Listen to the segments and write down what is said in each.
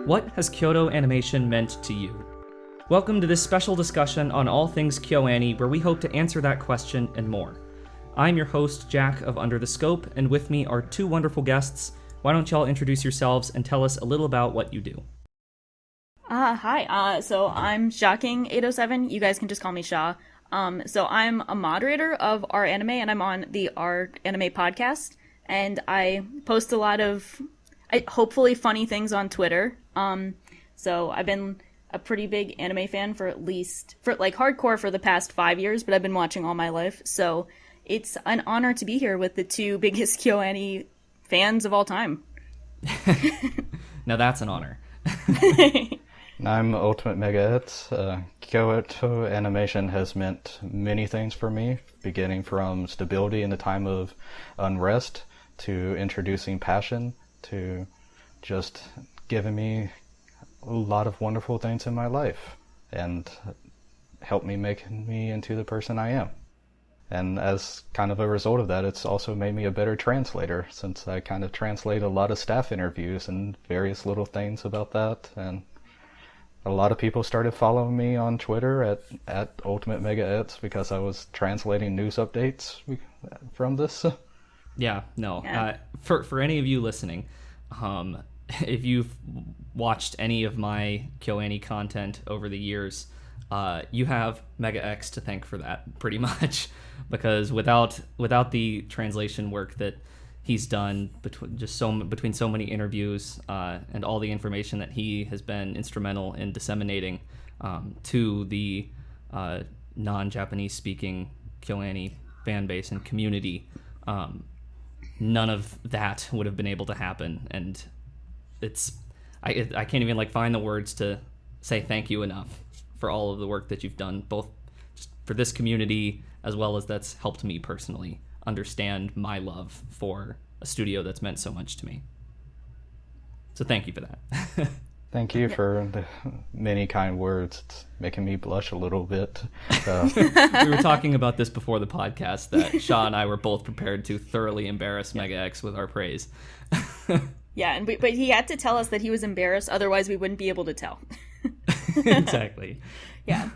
What has Kyoto animation meant to you? Welcome to this special discussion on all things KyoAni, where we hope to answer that question and more. I'm your host, Jack of Under the Scope, and with me are two wonderful guests. Why don't y'all introduce yourselves and tell us a little about what you do? Hi. So I'm Shocking807. You guys can just call me Shaw. So I'm a moderator of Our Anime, and I'm on the Our Anime podcast. And I post a lot of, hopefully, funny things on Twitter. So I've been a pretty big anime fan for hardcore for the past 5 years, but I've been watching all my life. So it's an honor to be here with the two biggest KyoAni fans of all time. Now that's an honor. I'm Ultimate Mega Hits. Kyoto animation has meant many things for me, beginning from stability in the time of unrest, to introducing passion, to just giving me a lot of wonderful things in my life, and helped me make me into the person I am. And as kind of a result of that, it's also made me a better translator, since I kind of translate a lot of staff interviews and various little things about that. And a lot of people started following me on Twitter at Ultimate Mega Hits because I was translating news updates from this. Yeah. For any of you listening, if you've watched any of my KyoAni content over the years, you have Mega X to thank for that, pretty much, because without the translation work that he's done between so many interviews and all the information that he has been instrumental in disseminating to the non-Japanese speaking KyoAni fan base and community, none of that would have been able to happen. And I can't even find the words to say thank you enough for all of the work that you've done, both just for this community as well as that's helped me personally understand my love for a studio that's meant so much to me. So thank you for that. Thank you for the many kind words. It's making me blush a little bit. We were talking about this before the podcast, that Shaw and I were both prepared to thoroughly embarrass Mega X with our praise. Yeah, but he had to tell us that he was embarrassed, otherwise we wouldn't be able to tell. Exactly. Yeah,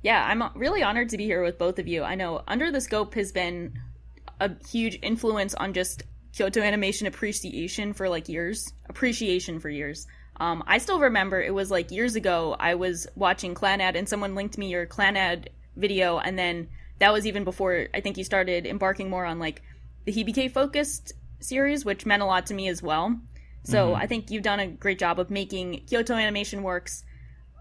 I'm really honored to be here with both of you. I know Under the Scope has been a huge influence on just Kyoto animation appreciation for years. I still remember it was years ago, I was watching Clanad and someone linked me your Clanad video, and then that was even before I think you started embarking more on the Hibike focused series, which meant a lot to me as well. So I think you've done a great job of making Kyoto animation works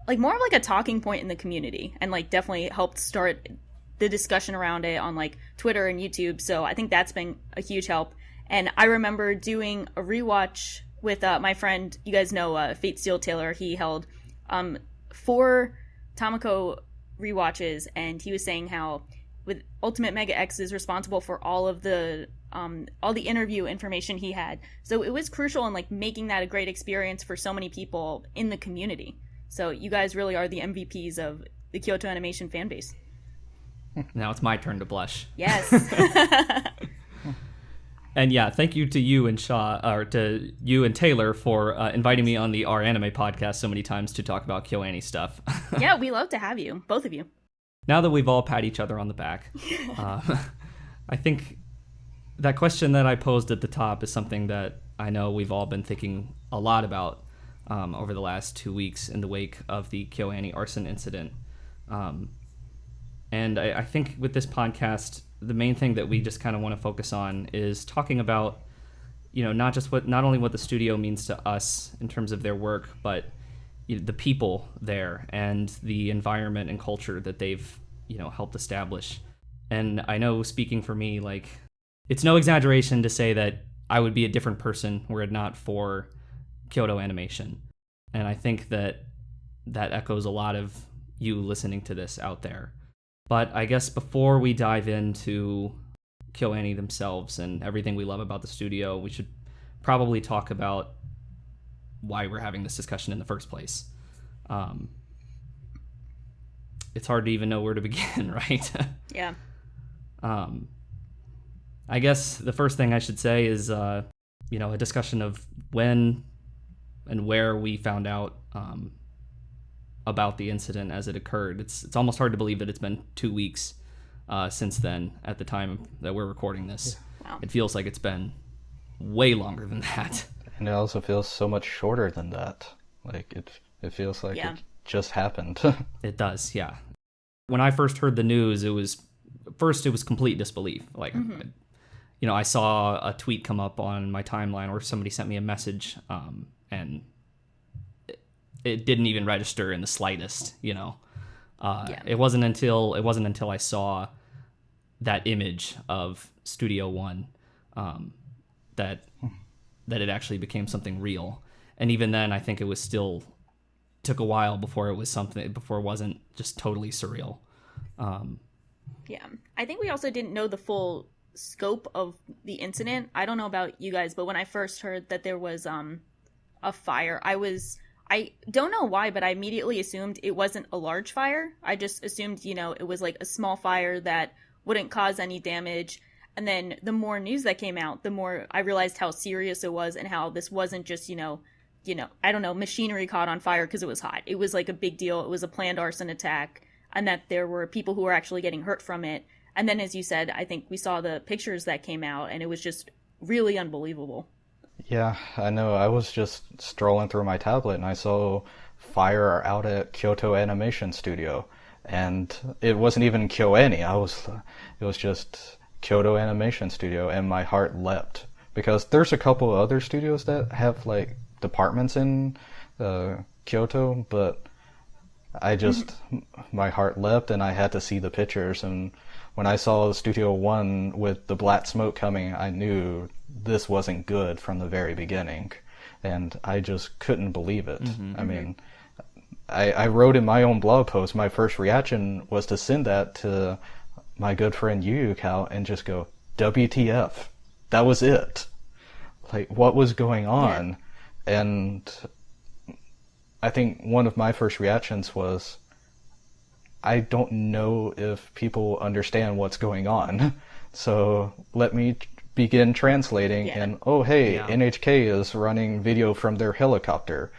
more of a talking point in the community, and definitely helped start the discussion around it on Twitter and YouTube. So I think that's been a huge help. And I remember doing a rewatch with my friend, you guys know Fate Steel Taylor. He held 4 Tamako rewatches, and he was saying how with Ultimate Mega X is responsible for all the interview information he had. So it was crucial in making that a great experience for so many people in the community. So you guys really are the MVPs of the Kyoto animation fan base. Now it's my turn to blush. Yes. And yeah, thank you to you and to you and Taylor for inviting me on the Our Anime podcast so many times to talk about KyoAni stuff. Yeah, we love to have you, both of you. Now that we've all pat each other on the back, I think that question that I posed at the top is something that I know we've all been thinking a lot about over the last 2 weeks in the wake of the KyoAni arson incident. And I think with this podcast, the main thing that we just kind of want to focus on is talking about, not only what the studio means to us in terms of their work, but the people there and the environment and culture that they've, helped establish. And I know, speaking for me, it's no exaggeration to say that I would be a different person were it not for Kyoto animation. And I think that echoes a lot of you listening to this out there. But I guess before we dive into KyoAni themselves and everything we love about the studio, we should probably talk about why we're having this discussion in the first place. It's hard to even know where to begin, right? Yeah. I guess the first thing I should say is, a discussion of when and where we found out about the incident as it occurred. It's almost hard to believe that it's been 2 weeks since then at the time that we're recording this. Wow. It feels like it's been way longer than that. And it also feels so much shorter than that. Like it feels like it just happened. It does, yeah. When I first heard the news, it was complete disbelief. Like, I saw a tweet come up on my timeline, or somebody sent me a message, and it didn't even register in the slightest. It wasn't until I saw that image of Studio One that it actually became something real. And even then, I think it was still took a while before it wasn't just totally surreal. Yeah, I think we also didn't know the full scope of the incident. I don't know about you guys, but when I first heard that there was a fire, I don't know why, but I immediately assumed it wasn't a large fire. I just assumed, it was like a small fire that wouldn't cause any damage. And then the more news that came out, the more I realized how serious it was, and how this wasn't just, I don't know, machinery caught on fire because it was hot. It was like a big deal. It was a planned arson attack, and that there were people who were actually getting hurt from it. And then, as you said, I think we saw the pictures that came out, and it was just really unbelievable. Yeah, I know. I was just strolling through my tablet and I saw fire out at Kyoto Animation Studio, and it wasn't even KyoAni. It was just Kyoto Animation Studio, and my heart leapt because there's a couple of other studios that have like departments in Kyoto, but my heart leapt and I had to see the pictures. And when I saw Studio One with the black smoke coming, I knew this wasn't good from the very beginning, and I just couldn't believe it. I mean, I wrote in my own blog post, my first reaction was to send that to my good friend Yu Kao and just go, WTF. That was it. Like, what was going on? Yeah. And I think one of my first reactions was, I don't know if people understand what's going on. So let me begin translating, and NHK is running video from their helicopter.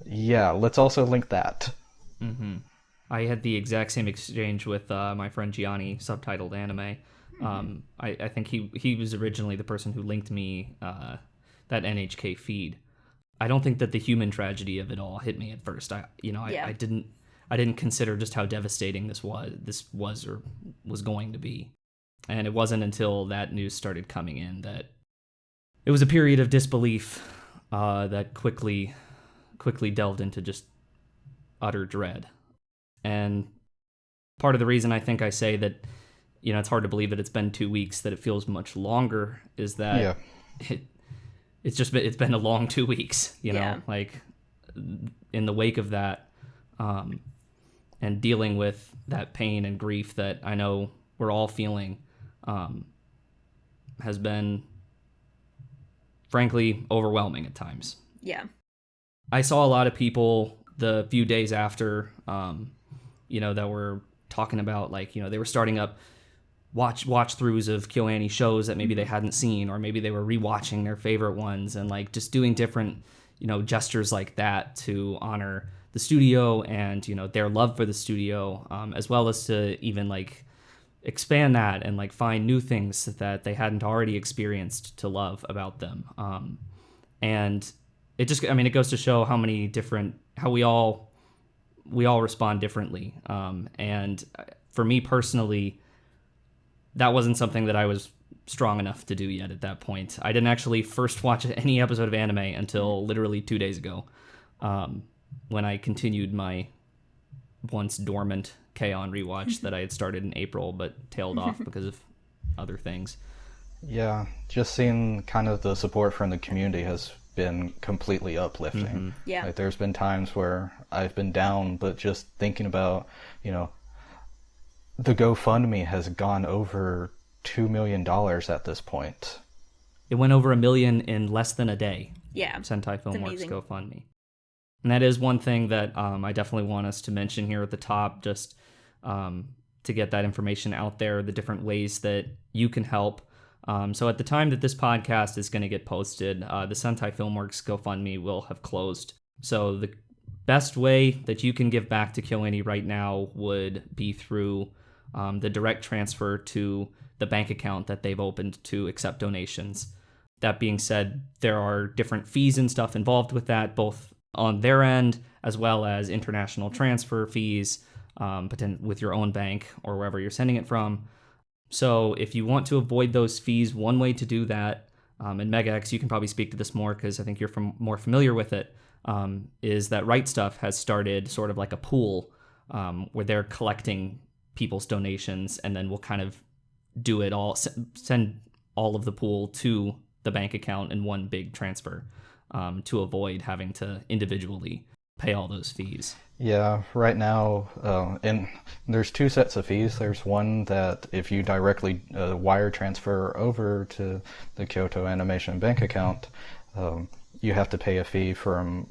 Yeah, let's also link that. Mm-hmm. I had the exact same exchange with my friend KyoAni, subtitled anime. I think he was originally the person who linked me that NHK feed. I don't think that the human tragedy of it all hit me at first. I didn't consider just how devastating this was or was going to be. And it wasn't until that news started coming in that it was a period of disbelief that quickly delved into just utter dread. And part of the reason I think I say that, it's hard to believe that it's been 2 weeks, that it feels much longer, is that it's been a long 2 weeks, like in the wake of that, and dealing with that pain and grief that I know we're all feeling, has been frankly overwhelming at times. Yeah. I saw a lot of people the few days after, that were talking about, like, they were starting up watch throughs of KyoAni shows that maybe they hadn't seen, or maybe they were rewatching their favorite ones, and like just doing different, gestures like that to honor the studio and, their love for the studio, as well as to even like expand that and like find new things that they hadn't already experienced to love about them. And it just, it goes to show how we all respond differently. And for me personally, that wasn't something that I was strong enough to do yet at that point. I didn't actually first watch any episode of anime until literally 2 days ago, when I continued my once dormant K-On! Rewatch that I had started in April but tailed off because of other things. Yeah, just seeing kind of the support from the community has been completely uplifting. Mm-hmm. Yeah. Like, there's been times where I've been down, but just thinking about, the GoFundMe has gone over $2 million at this point. It went over $1 million in less than a day. Yeah. Sentai Filmworks GoFundMe. And that is one thing that I definitely want us to mention here at the top, just to get that information out there, the different ways that you can help. So at the time that this podcast is going to get posted, the Sentai Filmworks GoFundMe will have closed. So the best way that you can give back to KyoAni right now would be through the direct transfer to the bank account that they've opened to accept donations. That being said, there are different fees and stuff involved with that, both on their end as well as international transfer fees, with your own bank or wherever you're sending it from. So if you want to avoid those fees, one way to do that, and MegaX, you can probably speak to this more because I think you're more familiar with it, is that Right Stuff has started sort of like a pool where they're collecting people's donations, and then we'll kind of do it all, send all of the pool to the bank account in one big transfer to avoid having to individually pay all those fees. Yeah, right now, and there's two sets of fees. There's one that if you directly wire transfer over to the Kyoto Animation bank account, you have to pay a fee from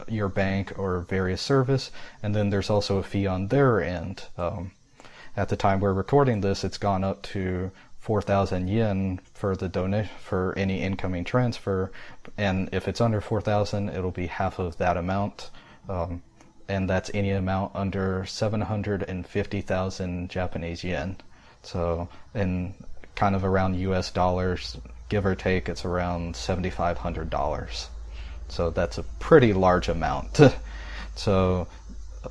your bank or various service, and then there's also a fee on their end. At the time we're recording this, it's gone up to 4,000 yen for the for any incoming transfer, and if it's under 4,000, it'll be half of that amount. And that's any amount under 750,000 Japanese yen. So in kind of around US dollars, give or take, it's around $7,500. So that's a pretty large amount. So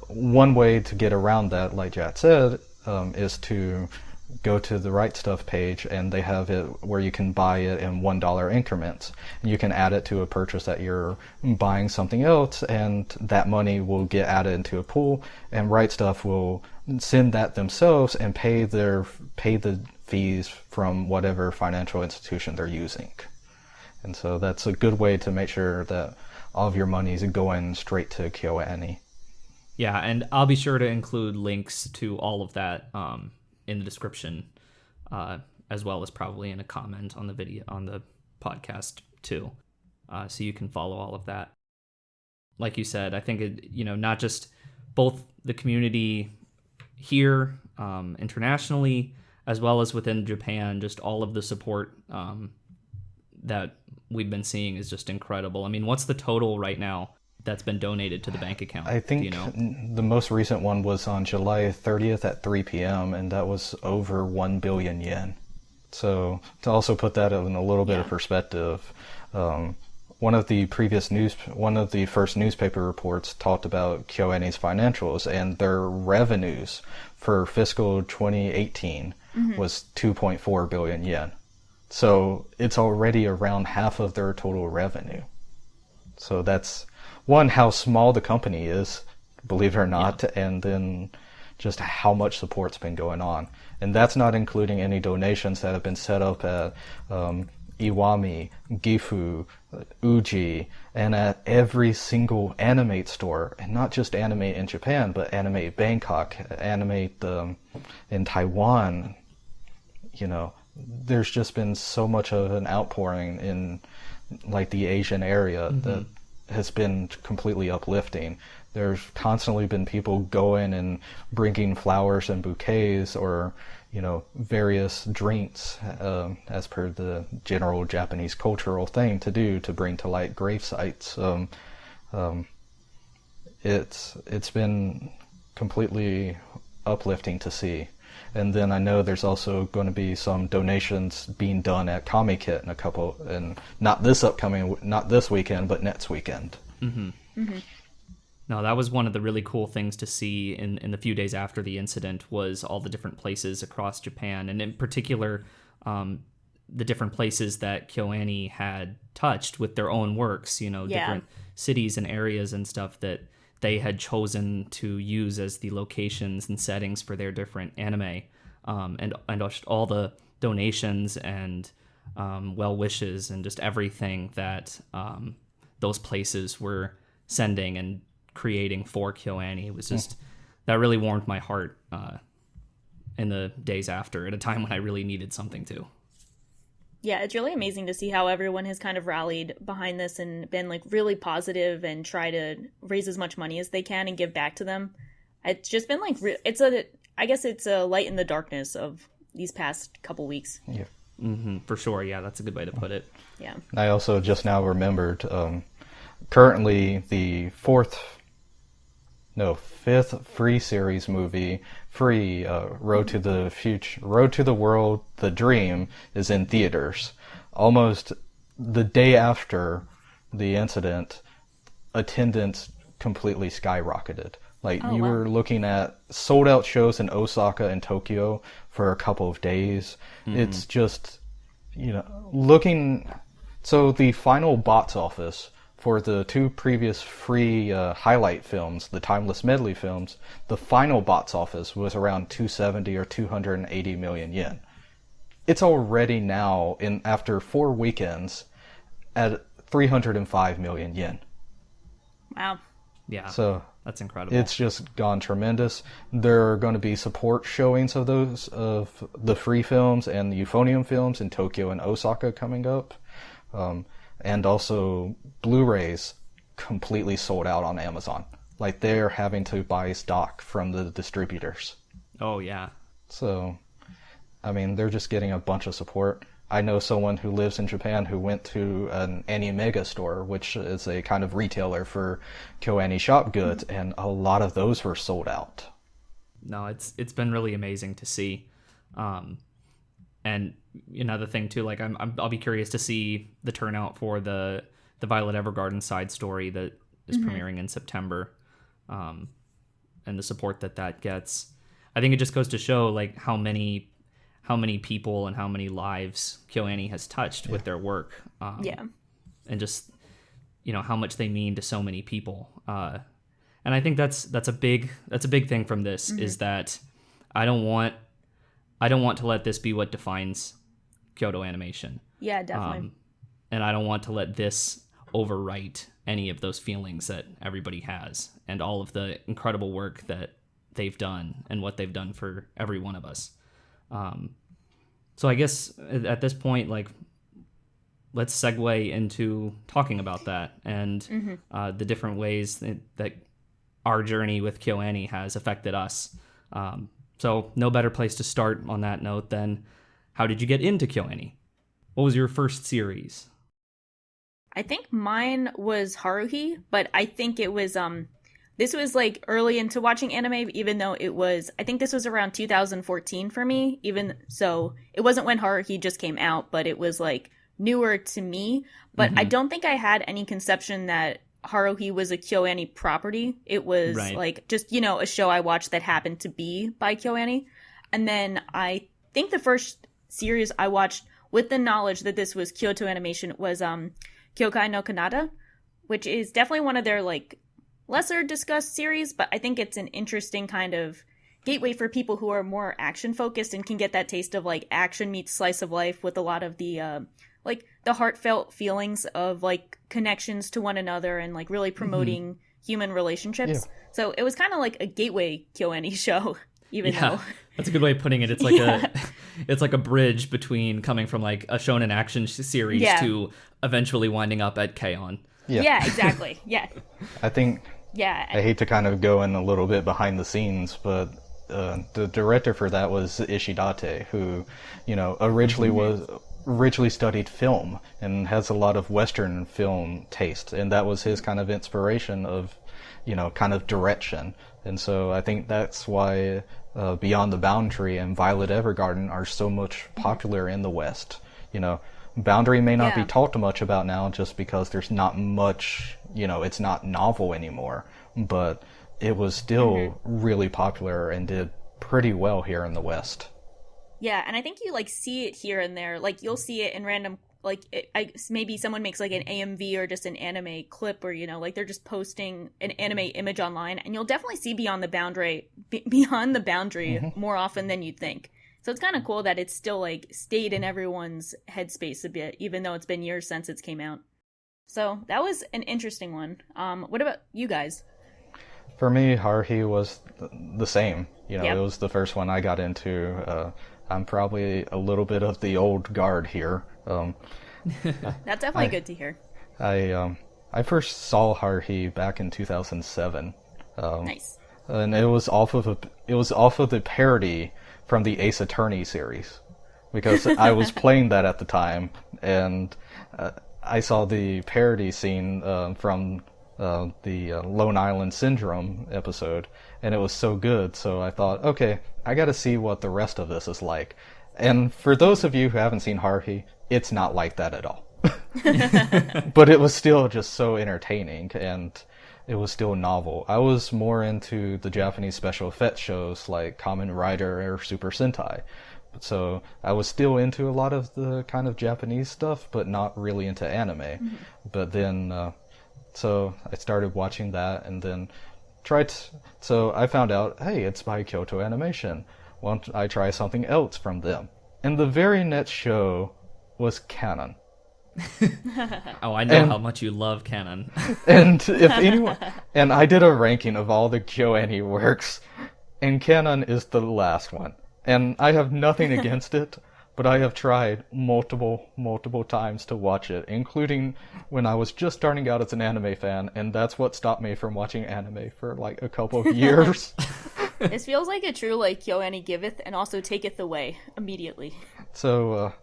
one way to get around that, like Jat said, is to go to the Right Stuff page, and they have it where you can buy it in $1 increments. And you can add it to a purchase that you're buying something else, and that money will get added into a pool, and Right Stuff will send that themselves and pay the fees from whatever financial institution they're using. And so that's a good way to make sure that all of your money is going straight to KyoAni. Yeah, and I'll be sure to include links to all of that in the description, as well as probably in a comment on the video, on the podcast too, so you can follow all of that. Like you said, I think not just both the community here internationally, as well as within Japan, just all of the support that we've been seeing is just incredible. I mean, what's the total right now that's been donated to the bank account? I think the most recent one was on July 30th at 3 p.m. and that was over 1 billion yen. So to also put that in a little bit of perspective, one of the first newspaper reports talked about KyoAni's financials, and their revenues for fiscal 2018 was 2.4 billion yen. So it's already around half of their total revenue. So that's one, how small the company is, believe it or not, and then just how much support's been going on. And that's not including any donations that have been set up at Iwami, Gifu, Uji, and at every single Animate store, and not just Animate in Japan, but Animate Bangkok, Animate in Taiwan. There's just been so much of an outpouring in like the Asian area that has been completely uplifting. There's constantly been people going and bringing flowers and bouquets or, various drinks, as per the general Japanese cultural thing to do to bring to light grave sites. It's been completely uplifting to see. And then I know there's also going to be some donations being done at Kamikit and not this weekend, but next weekend. No, that was one of the really cool things to see in the few days after the incident, was all the different places across Japan, and in particular, the different places that KyoAni had touched with their own works, different cities and areas and stuff that they had chosen to use as the locations and settings for their different anime, and just all the donations and well wishes and just everything that those places were sending and creating for KyoAni. It was just that really warmed my heart in the days after, at a time when I really needed something to. Yeah, it's really amazing to see how everyone has kind of rallied behind this and been like really positive and try to raise as much money as they can and give back to them. It's just been like I guess it's a light in the darkness of these past couple weeks. Yeah. For sure, yeah, that's a good way to put it. Yeah. I also just now remembered, currently the fifth Free series movie, Road to the World, The Dream, is in theaters. Almost the day after the incident, attendance completely skyrocketed. Like, you were looking at sold out shows in Osaka and Tokyo for a couple of days. It's just, so the final box office for the two previous free highlight films, the Timeless Medley films, the final box office was around 270 or 280 million yen. It's already now, after 4 weekends, at 305 million yen. Wow. Yeah. So that's incredible. It's just gone tremendous. There are going to be support showings of the free films and the euphonium films in Tokyo and Osaka coming up. And also Blu-rays completely sold out on Amazon. Like, they're having to buy stock from the distributors. Oh, yeah. So, I mean, they're just getting a bunch of support. I know someone who lives in Japan who went to an Anime store, which is a kind of retailer for KyoAni shop goods, and a lot of those were sold out. No, it's been really amazing to see. And another thing too, like I'll be curious to see the turnout for the Violet Evergarden side story that is premiering in September, and the support that gets. I think it just goes to show like how many people and how many lives KyoAni has touched with their work. And just how much they mean to so many people. And I think that's a big thing from this is that I don't want to let this be what defines Kyoto Animation. Yeah, definitely. And I don't want to let this overwrite any of those feelings that everybody has and all of the incredible work that they've done and what they've done for every one of us. So I guess at this point, like, let's segue into talking about that and the different ways that our journey with KyoAni has affected us. So no better place to start on that note than, how did you get into KyoAni? What was your first series? I think mine was Haruhi, but I think it was this was like early into watching anime, even though I think this was around 2014 for me, even so it wasn't when Haruhi just came out, but it was like newer to me. But I don't think I had any conception that Haruhi was a KyoAni property. It was like just, a show I watched that happened to be by KyoAni. And then I think the first series I watched with the knowledge that this was Kyoto Animation was Kyokai no Kanata, which is definitely one of their like lesser discussed series, but I think it's an interesting kind of gateway for people who are more action focused and can get that taste of like action meets slice of life with a lot of the like the heartfelt feelings of like connections to one another and like really promoting human relationships. Yeah. So it was kind of like a gateway KyoAni show, even though that's a good way of putting it. It's like it's like a bridge between coming from like a shonen action series to eventually winding up at KyoAni. Yeah, exactly. Yeah. I think I hate to kind of go in a little bit behind the scenes, but the director for that was Ishidate, who, originally studied film and has a lot of Western film taste, and that was his kind of inspiration of, kind of direction. And so I think that's why Beyond the Boundary and Violet Evergarden are so much popular in the West. Boundary may not be talked much about now just because there's not much, it's not novel anymore, but it was still really popular and did pretty well here in the West. Yeah, and I think you like see it here and there. Like you'll see it in random, like maybe someone makes like an AMV or just an anime clip, or like they're just posting an anime image online, and you'll definitely see Beyond the Boundary more often than you'd think. So it's kind of cool that it's still like stayed in everyone's headspace a bit, even though it's been years since it came out. So that was an interesting one. What about you guys? For me, Haruhi was the same. It was the first one I got into. I'm probably a little bit of the old guard here. That's definitely good to hear. I first saw Haruhi back in 2007. Nice. And it was off of the parody from the Ace Attorney series. because I was playing that at the time, and I saw the parody scene from the Lone Island Syndrome episode, and it was so good, so I thought, okay, I gotta see what the rest of this is like. And for those of you who haven't seen Haruhi, it's not like that at all. But it was still just so entertaining, and it was still novel. I was more into the Japanese special effects shows like Kamen Rider or Super Sentai. So I was still into a lot of the kind of Japanese stuff, but not really into anime. Mm-hmm. But then, so I started watching that, and then so I found out, hey, it's by Kyoto Animation. Why don't I try something else from them? And the very next show was Canon. Oh, I know how much you love Canon. And if anyone, and I did a ranking of all the KyoAni works, and Canon is the last one. And I have nothing against it, but I have tried multiple times to watch it, including when I was just starting out as an anime fan, and that's what stopped me from watching anime for like a couple of years. This feels like a true like KyoAni giveth and also taketh away immediately. So,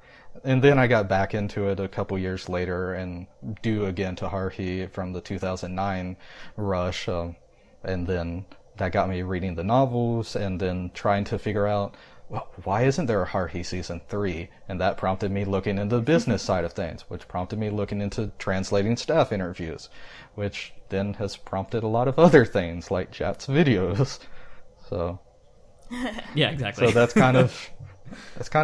and then I got back into it a couple years later and due again to Haruhi from the 2009 rush, and then that got me reading the novels and then trying to figure out, well, why isn't there a Haruhi season 3? And that prompted me looking into the business side of things, which prompted me looking into translating staff interviews, which then has prompted a lot of other things like Jat's videos. So yeah, exactly. So that's kind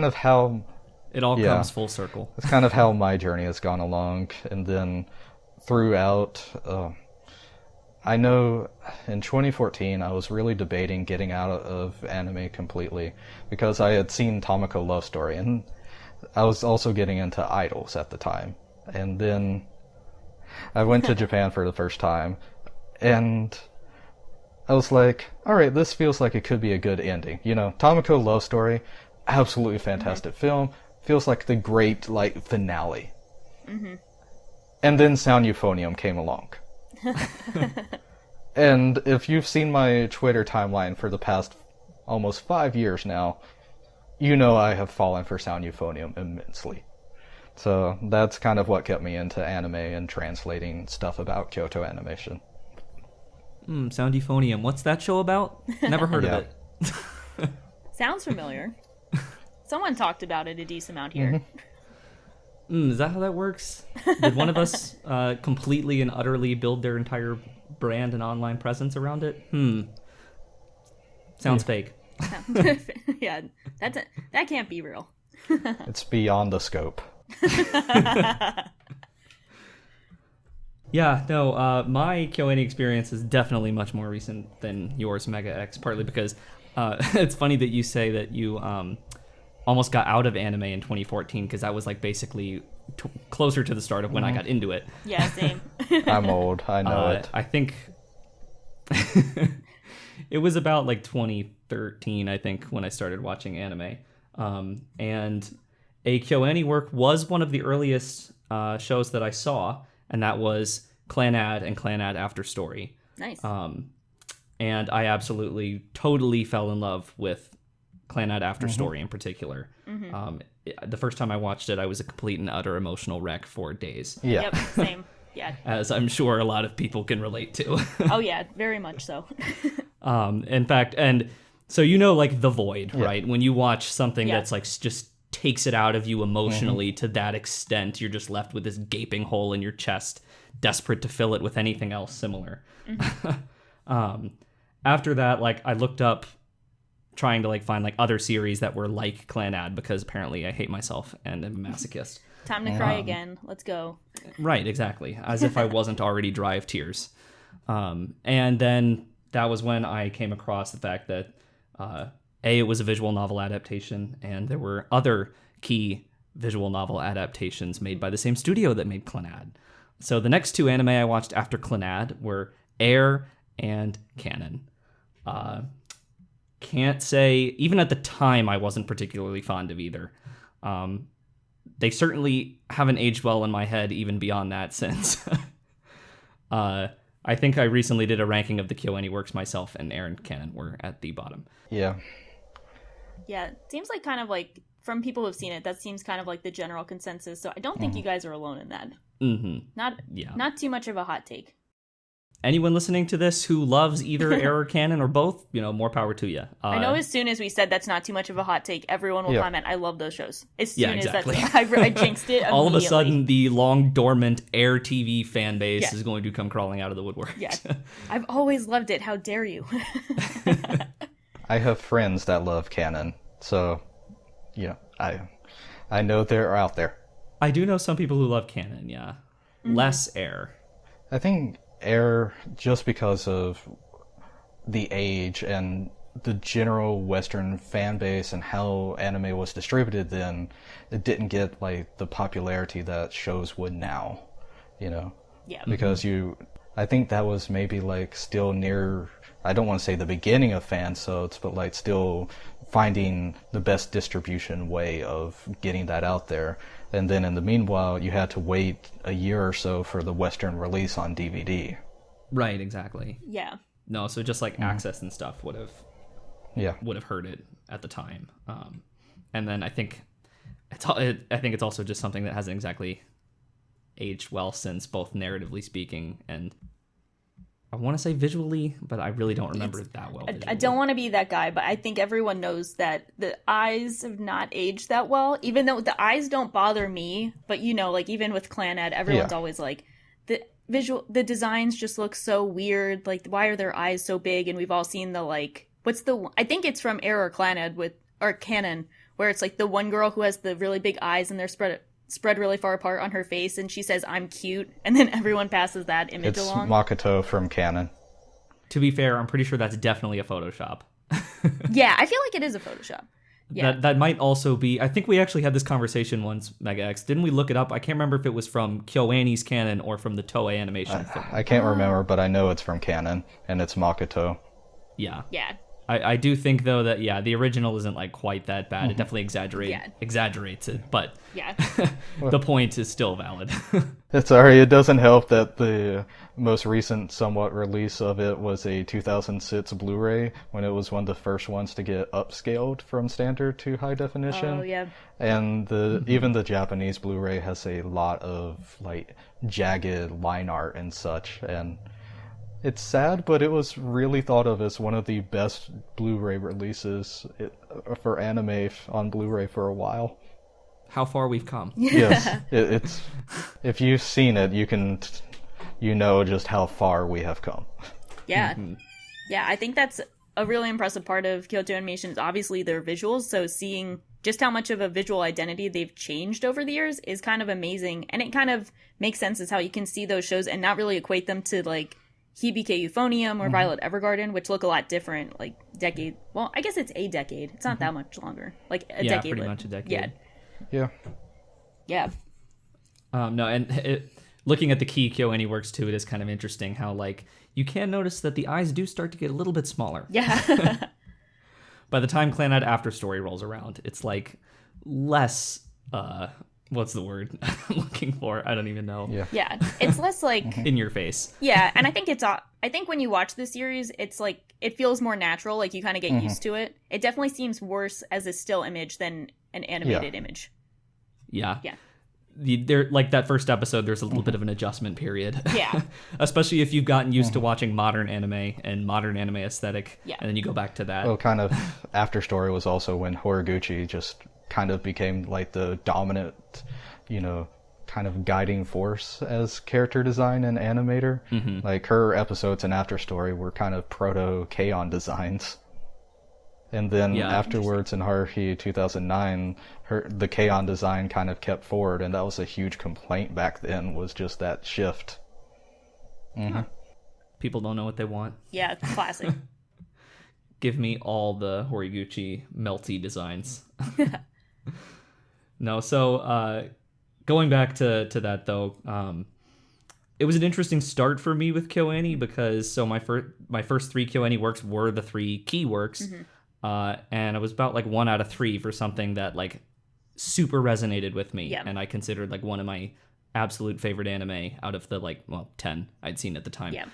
of how it all comes full circle. That's kind of how my journey has gone along. And then throughout, I know in 2014 I was really debating getting out of anime completely because I had seen Tamako Love Story, and I was also getting into idols at the time. And then I went to Japan for the first time, and I was like, alright, this feels like it could be a good ending. You know, Tamako Love Story, absolutely fantastic film, feels like the great, like, finale. Mm-hmm. And then Sound Euphonium came along. And if you've seen my Twitter timeline for the past almost 5 years now, you know I have fallen for Sound Euphonium immensely. So that's kind of what kept me into anime and translating stuff about Kyoto Animation. Sound Euphonium. What's that show about? Never heard of it. Sounds familiar. Someone talked about it a decent amount here. Is that how that works? Did one of us completely and utterly build their entire brand and online presence around it? Sounds fake. Yeah, that can't be real. It's beyond the scope. Yeah, no, my KyoAni experience is definitely much more recent than yours, Mega X, partly because it's funny that you say that you almost got out of anime in 2014, because that was like basically closer to the start of when I got into it. Yeah, same. I'm old, I know it. I think it was about like 2013, I think, when I started watching anime. And a KyoAni work was one of the earliest shows that I saw, and that was Clannad and Clannad After Story. Nice. And I absolutely, totally fell in love with Clannad After Story in particular. Mm-hmm. The first time I watched it, I was a complete and utter emotional wreck for days. Yeah. Yep, same. Yeah. As I'm sure a lot of people can relate to. Oh, yeah, very much so. In fact, and so you know, like The Void, right? When you watch something that's like just takes it out of you emotionally to that extent, you're just left with this gaping hole in your chest, desperate to fill it with anything else similar. After that, like, I looked up trying to like find like other series that were like Clannad, because apparently I hate myself and am a masochist. Time to cry again. Let's go. Right, exactly. As if I wasn't already dry of tears. And then that was when I came across the fact that it was a visual novel adaptation, and there were other key visual novel adaptations made by the same studio that made Clannad. So the next two anime I watched after Clannad were Air and Canon. Can't say, even at the time, I wasn't particularly fond of either. They certainly haven't aged well in my head, even beyond that, since. I think I recently did a ranking of the KyoAni works myself, and Air and Canon were at the bottom. Yeah. Yeah, it seems like kind of like from people who've seen it, that seems kind of like the general consensus. So I don't think you guys are alone in that. Not too much of a hot take. Anyone listening to this who loves either error canon or both, more power to you. I know as soon as we said that's not too much of a hot take, everyone will comment, I love those shows. As soon exactly. as I jinxed it all of a sudden, the long dormant Air TV fan base is going to come crawling out of the woodwork. Yeah, I've always loved it. How dare you? I have friends that love canon, so, I know they're out there. I do know some people who love canon, yeah. Less Air. I think Air, just because of the age and the general Western fan base and how anime was distributed then, it didn't get like the popularity that shows would now, Yeah. Because I think that was maybe like still near, I don't want to say the beginning of fan subs, but like still finding the best distribution way of getting that out there. And then in the meanwhile, you had to wait a year or so for the Western release on DVD. Right, exactly. Yeah. No, so just like access and stuff would have hurt it at the time. And then I think it's also just something that hasn't exactly aged well since, both narratively speaking and I want to say visually, but I really don't remember it that well. I don't want to be that guy, but I think everyone knows that the eyes have not aged that well, even though the eyes don't bother me. But like even with Clanad, everyone's always like, the designs just look so weird. Like, why are their eyes so big? And we've all seen the I think it's from Air or Clanad or Canon, where it's like the one girl who has the really big eyes and they're spread really far apart on her face, and she says, "I'm cute," and then everyone passes that image along. It's Makoto from Canon. To be fair, I'm pretty sure that's definitely a Photoshop. Yeah, I feel like it is a Photoshop. Yeah. That might also be, I think we actually had this conversation once, Mega X. Didn't we look it up? I can't remember if it was from KyoAni's canon or from the Toei animation film. I can't remember, but I know it's from Canon, and it's Makoto. Yeah. Yeah. I do think, though, that, the original isn't, like, quite that bad. It definitely exaggerates it, but the point is still valid. Sorry, it doesn't help that the most recent somewhat release of it was a 2006 Blu-ray, when it was one of the first ones to get upscaled from standard to high definition. Oh, yeah. And even the Japanese Blu-ray has a lot of, like, jagged line art and such, and it's sad, but it was really thought of as one of the best Blu-ray releases for anime on Blu-ray for a while. How far we've come. Yes, it's if you've seen it, you know just how far we have come. Yeah, yeah. I think that's a really impressive part of Kyoto Animation is obviously their visuals. So seeing just how much of a visual identity they've changed over the years is kind of amazing, and it kind of makes sense as how you can see those shows and not really equate them to like Hibike Euphonium or Violet Evergarden, which look a lot different, like decade. Well, I guess it's a decade. It's not that much longer. Like a decade. Yeah, pretty much a decade. Yeah. Yeah. No, and looking at the key KyoAni works too, it is kind of interesting how like you can notice that the eyes do start to get a little bit smaller. Yeah. By the time Clanad After Story rolls around, it's like less. What's the word I'm looking for? I don't even know. Yeah. It's less like in your face. Yeah, and I think when you watch the series, it's like it feels more natural. Like you kind of get used to it. It definitely seems worse as a still image than an animated image. Yeah. There, like that first episode, there's a little bit of an adjustment period. Yeah. Especially if you've gotten used to watching modern anime and modern anime aesthetic, and then you go back to that. Well, kind of After Story was also when Horiguchi just kind of became like the dominant, kind of guiding force as character design and animator. Like her episodes in After Story were kind of proto K-On designs. And then afterwards in Haruhi 2009, the K-On design kind of kept forward, and that was a huge complaint back then, was just that shift. People don't know what they want. Yeah, classic. Give me all the Horiguchi melty designs. No, so going back to that though, it was an interesting start for me with KyoAni because my first 3 KyoAni works were the 3 key works, and it was about like 1 out of 3 for something that like super resonated with me, and I considered like one of my absolute favorite anime out of the 10 I'd seen at the time.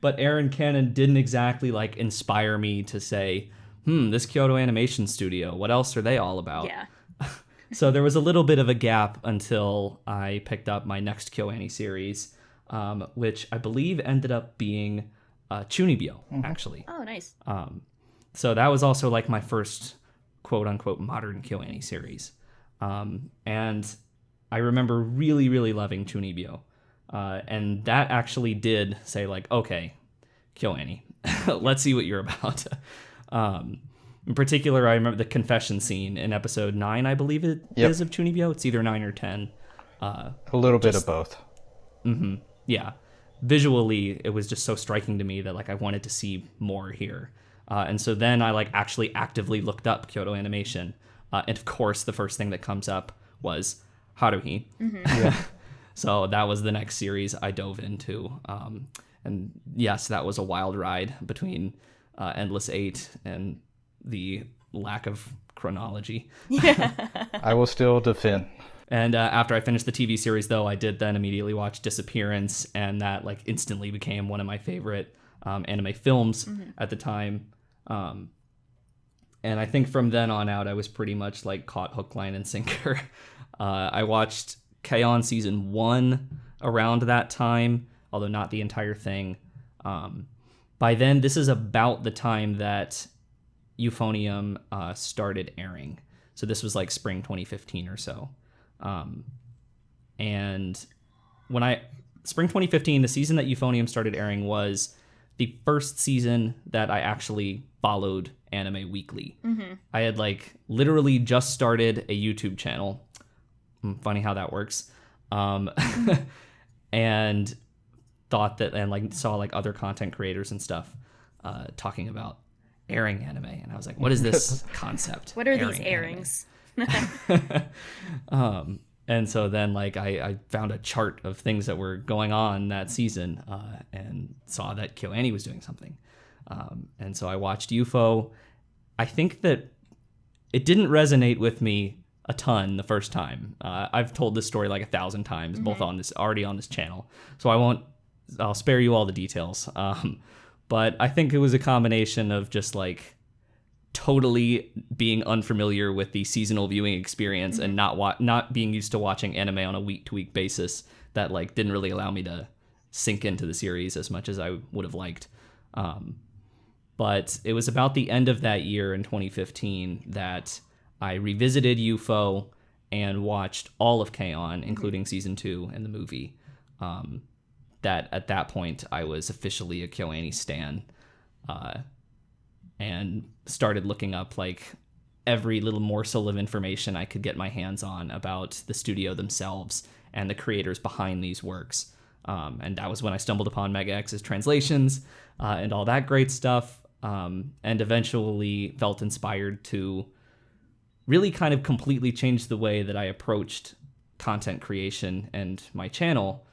But Aaron Cannon didn't exactly like inspire me to say, this Kyoto Animation Studio, what else are they all about? Yeah. So there was a little bit of a gap until I picked up my next KyoAni series, which I believe ended up being Chunibyo, actually. Oh, nice. So that was also like my first quote-unquote modern KyoAni series. And I remember really, really loving Chunibyo. And that actually did say like, okay, KyoAni, let's see what you're about. In particular, I remember the confession scene in episode 9, I believe it is, of Chunibyo. It's either 9 or 10. A little bit of both. Mm-hmm. Yeah. Visually, it was just so striking to me that like I wanted to see more here. And so then I like actually actively looked up Kyoto Animation. And of course, the first thing that comes up was Haruhi. Yeah. So that was the next series I dove into. And yes, that was a wild ride between Endless 8 and the lack of chronology. I will still defend. And after I finished the TV series, though, I did then immediately watch Disappearance, and that like instantly became one of my favorite anime films at the time. And I think from then on out, I was pretty much like caught hook, line, and sinker. I watched KyoAni season 1 around that time, although not the entire thing. By then, this is about the time that Euphonium started airing. So this was like spring 2015 or so. And when spring 2015, the season that Euphonium started airing was the first season that I actually followed anime weekly. I had like literally just started a YouTube channel. Funny how that works. And thought that, and like saw like other content creators and stuff talking about airing anime, and I was like, what is this concept? What are these airings? And so then like I found a chart of things that were going on that season, and saw that KyoAni was doing something. And so I watched UFO. I think that it didn't resonate with me a ton the first time. I've told this story like 1,000 times, both on this channel. So I'll spare you all the details. But I think it was a combination of just like totally being unfamiliar with the seasonal viewing experience and not being used to watching anime on a week-to-week basis that like didn't really allow me to sink into the series as much as I would have liked. But it was about the end of that year in 2015 that I revisited UFO and watched all of KyoAni, including season 2 and the movie. That at that point I was officially a KyoAni stan, and started looking up like every little morsel of information I could get my hands on about the studio themselves and the creators behind these works. And that was when I stumbled upon Mega X's translations and all that great stuff, and eventually felt inspired to really kind of completely change the way that I approached content creation and my channel.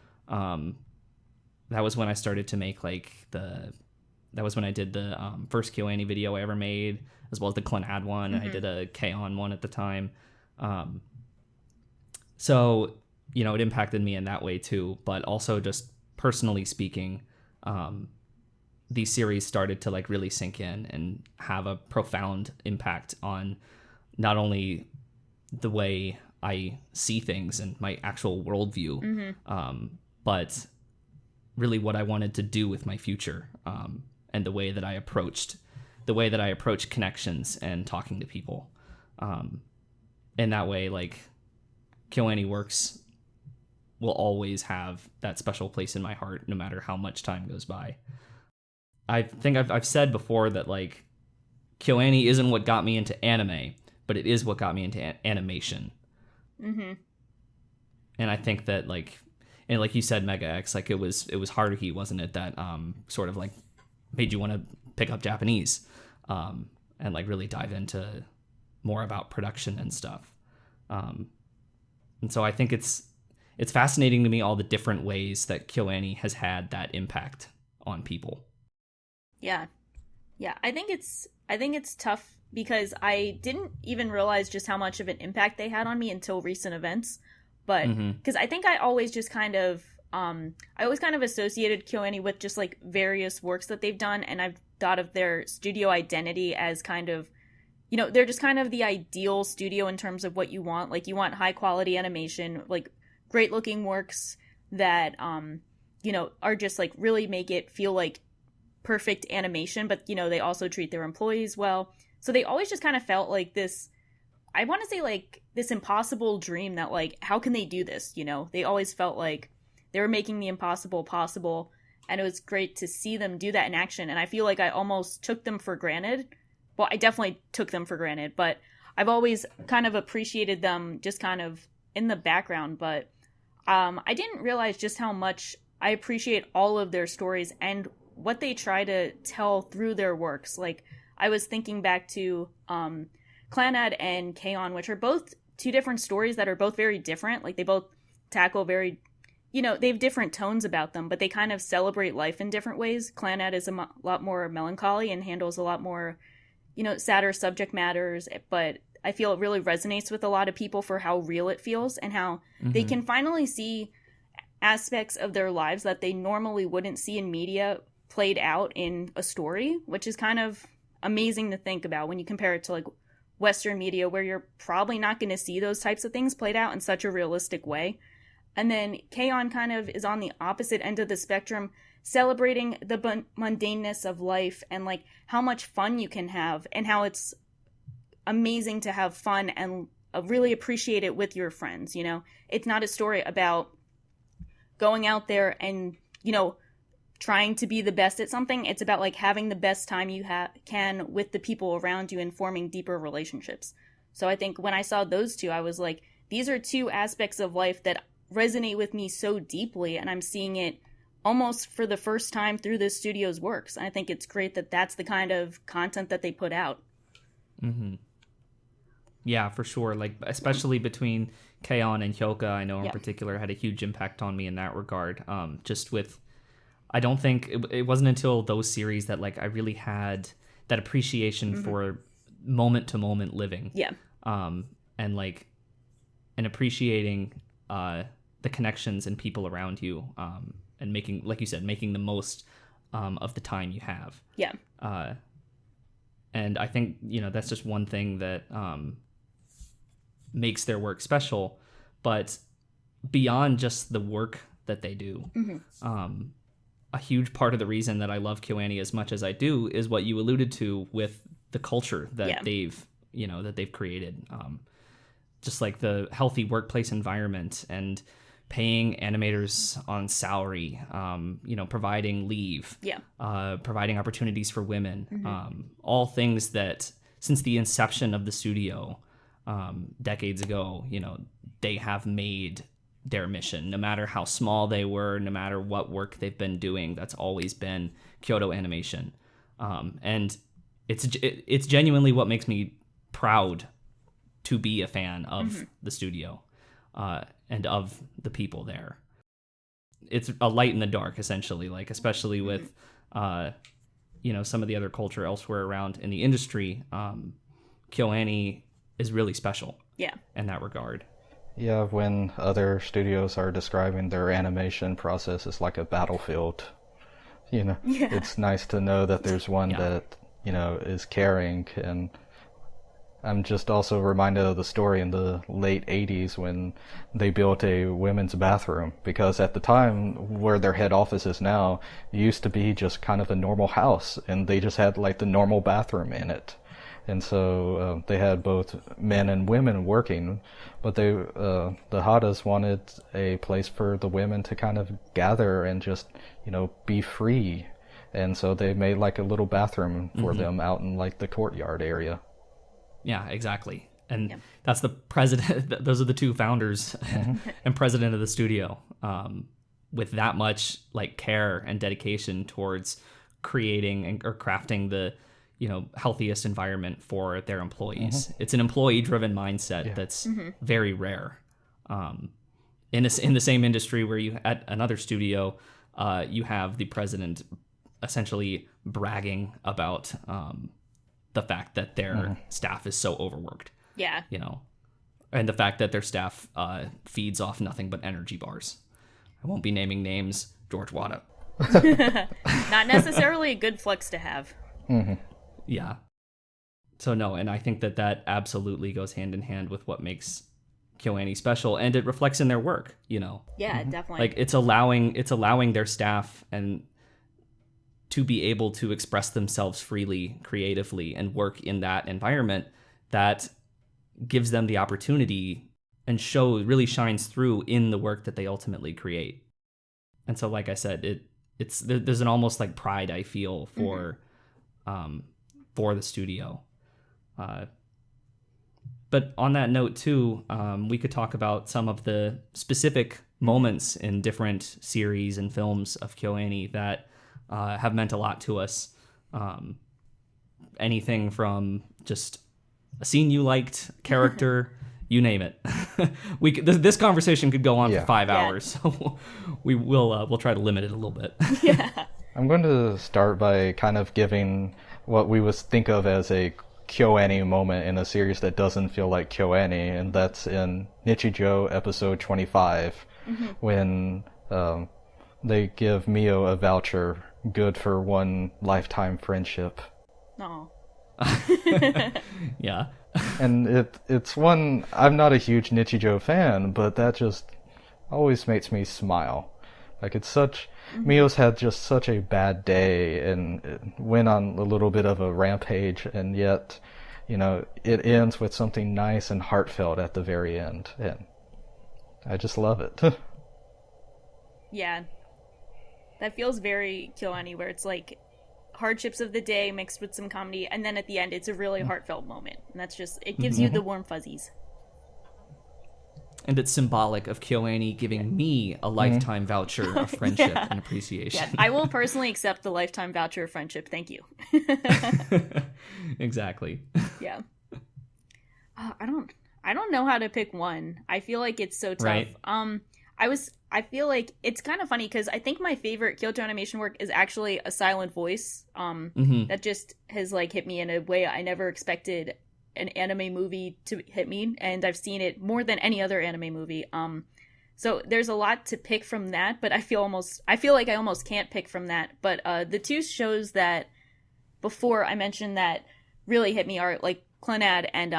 That was when I started to make that was when I did the first KyoAni video I ever made, as well as the Clannad one. And I did a KyoAni one at the time. So, you know, it impacted me in that way too, but also just personally speaking, these series started to like really sink in and have a profound impact on not only the way I see things and my actual worldview, but really what I wanted to do with my future, and the way that I approached connections and talking to people. In that way, like KyoAni works will always have that special place in my heart, no matter how much time goes by. I think I've said before that like KyoAni isn't what got me into anime, but it is what got me into animation. And I think that like, and like you said, Mega X, like it was Haruhi, wasn't it, that sort of like made you want to pick up Japanese, and like really dive into more about production and stuff. And so I think it's fascinating to me all the different ways that KyoAni has had that impact on people. Yeah. I think it's tough because I didn't even realize just how much of an impact they had on me until recent events. But because I think I always just kind of associated KyoAni with just like various works that they've done, and I've thought of their studio identity as kind of, you know, they're just kind of the ideal studio in terms of what you want. Like, you want high quality animation, like great looking works that, you know, are just like really make it feel like perfect animation, but, you know, they also treat their employees well. So they always just kind of felt like this, I want to say like this impossible dream that like, how can they do this? You know, they always felt like they were making the impossible possible. And it was great to see them do that in action. And I feel like I almost took them for granted. Well, I definitely took them for granted, but I've always kind of appreciated them just kind of in the background. But I didn't realize just how much I appreciate all of their stories and what they try to tell through their works. Like, I was thinking back to Clannad and KyoAni, which are both two different stories that are both very different. Like, they both tackle very, you know, they have different tones about them, but they kind of celebrate life in different ways. Clannad is a lot more melancholy and handles a lot more, you know, sadder subject matters, but I feel it really resonates with a lot of people for how real it feels and how they can finally see aspects of their lives that they normally wouldn't see in media played out in a story, which is kind of amazing to think about when you compare it to like Western media, where you're probably not going to see those types of things played out in such a realistic way. And then KyoAni kind of is on the opposite end of the spectrum, celebrating the mundaneness of life and like how much fun you can have and how it's amazing to have fun and really appreciate it with your friends. You know, it's not a story about going out there and, you know, trying to be the best at something. It's about like having the best time you can with the people around you and forming deeper relationships. So I think when I saw those two, I was like, these are two aspects of life that resonate with me so deeply, and I'm seeing it almost for the first time through this studio's works. And I think it's great that that's the kind of content that they put out. Yeah, for sure. Like, especially between KyoAni and Hyoka, I know in particular had a huge impact on me in that regard. Just with, I don't think it wasn't until those series that like I really had that appreciation for moment to moment living. Yeah. And like, and appreciating the connections and people around you, and making, like you said, making the most of the time you have. Yeah. And I think, you know, that's just one thing that makes their work special. But beyond just the work that they do, a huge part of the reason that I love KyoAni as much as I do is what you alluded to with the culture that they've, you know, that they've created. Just like the healthy workplace environment and paying animators on salary, you know, providing leave, providing opportunities for women, all things that since the inception of the studio decades ago, you know, they have made their mission, no matter how small they were, no matter what work they've been doing, that's always been Kyoto Animation. And it's genuinely what makes me proud to be a fan of the studio and of the people there. It's a light in the dark, essentially, like, especially with, you know, some of the other culture elsewhere around in the industry. KyoAni is really special in that regard. Yeah, when other studios are describing their animation process as like a battlefield, you know, it's nice to know that there's one that, you know, is caring. And I'm just also reminded of the story in the late 80s when they built a women's bathroom, because at the time where their head office is now, it used to be just kind of a normal house, and they just had like the normal bathroom in it. And so they had both men and women working, but the Hadas wanted a place for the women to kind of gather and just, you know, be free. And so they made like a little bathroom for them out in like the courtyard area. Yeah, exactly. And that's the president. Those are the two founders and president of the studio, with that much like care and dedication towards creating or crafting the, you know, healthiest environment for their employees. It's an employee-driven mindset that's very rare. In the same industry where you at another studio, you have the president essentially bragging about the fact that their staff is so overworked. Yeah. You know, and the fact that their staff feeds off nothing but energy bars. I won't be naming names. George Wada. Not necessarily a good flex to have. Mm-hmm. Yeah. So no, and I think that absolutely goes hand in hand with what makes KyoAni special, and it reflects in their work, Yeah, definitely. Like it's allowing their staff and to be able to express themselves freely, creatively, and work in that environment that gives them the opportunity and really shines through in the work that they ultimately create. And so, like I said, there's an almost like pride I feel for the studio. But on that note too, we could talk about some of the specific moments in different series and films of KyoAni that have meant a lot to us. Anything from just a scene you liked, character, you name it. This conversation could go on for 5 hours, so we'll try to limit it a little bit. Yeah. I'm going to start by kind of giving what we would think of as a KyoAni moment in a series that doesn't feel like KyoAni, and that's in Nichijou episode 25, when they give Mio a voucher good for one lifetime friendship. No. Yeah. And it's one, I'm not a huge Nichijou fan, but that just always makes me smile. Like, it's such, Mio's had just such a bad day and it went on a little bit of a rampage, and yet, it ends with something nice and heartfelt at the very end. And I just love it. Yeah. That feels very KyoAni, where it's like hardships of the day mixed with some comedy, and then at the end it's a really heartfelt moment, and that's just, it gives you the warm fuzzies. And it's symbolic of KyoAni giving me a lifetime voucher of friendship and appreciation. Yeah, I will personally accept the lifetime voucher of friendship, thank you. Exactly. Yeah. I don't know how to pick one. I feel like it's so tough. Right. I feel like it's kind of funny because I think my favorite Kyoto Animation work is actually A Silent Voice. That just has like hit me in a way I never expected an anime movie to hit me, and I've seen it more than any other anime movie. So there's a lot to pick from that, but I feel like I almost can't pick from that. But the two shows that before I mentioned that really hit me are like Clannad and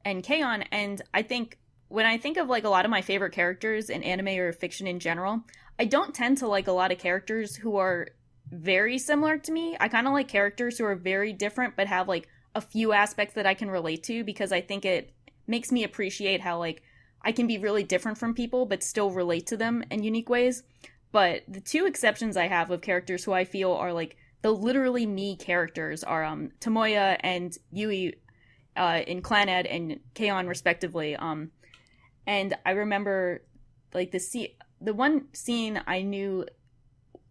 KyoAni, and I think when I think of like a lot of my favorite characters in anime or fiction in general, I don't tend to like a lot of characters who are very similar to me. I kind of like characters who are very different but have like a few aspects that I can relate to, because I think it makes me appreciate how like I can be really different from people but still relate to them in unique ways. But the two exceptions I have of characters who I feel are like the literally me characters are Tomoya and Yui in Clannad and KyoAni respectively. And I remember like the one scene I knew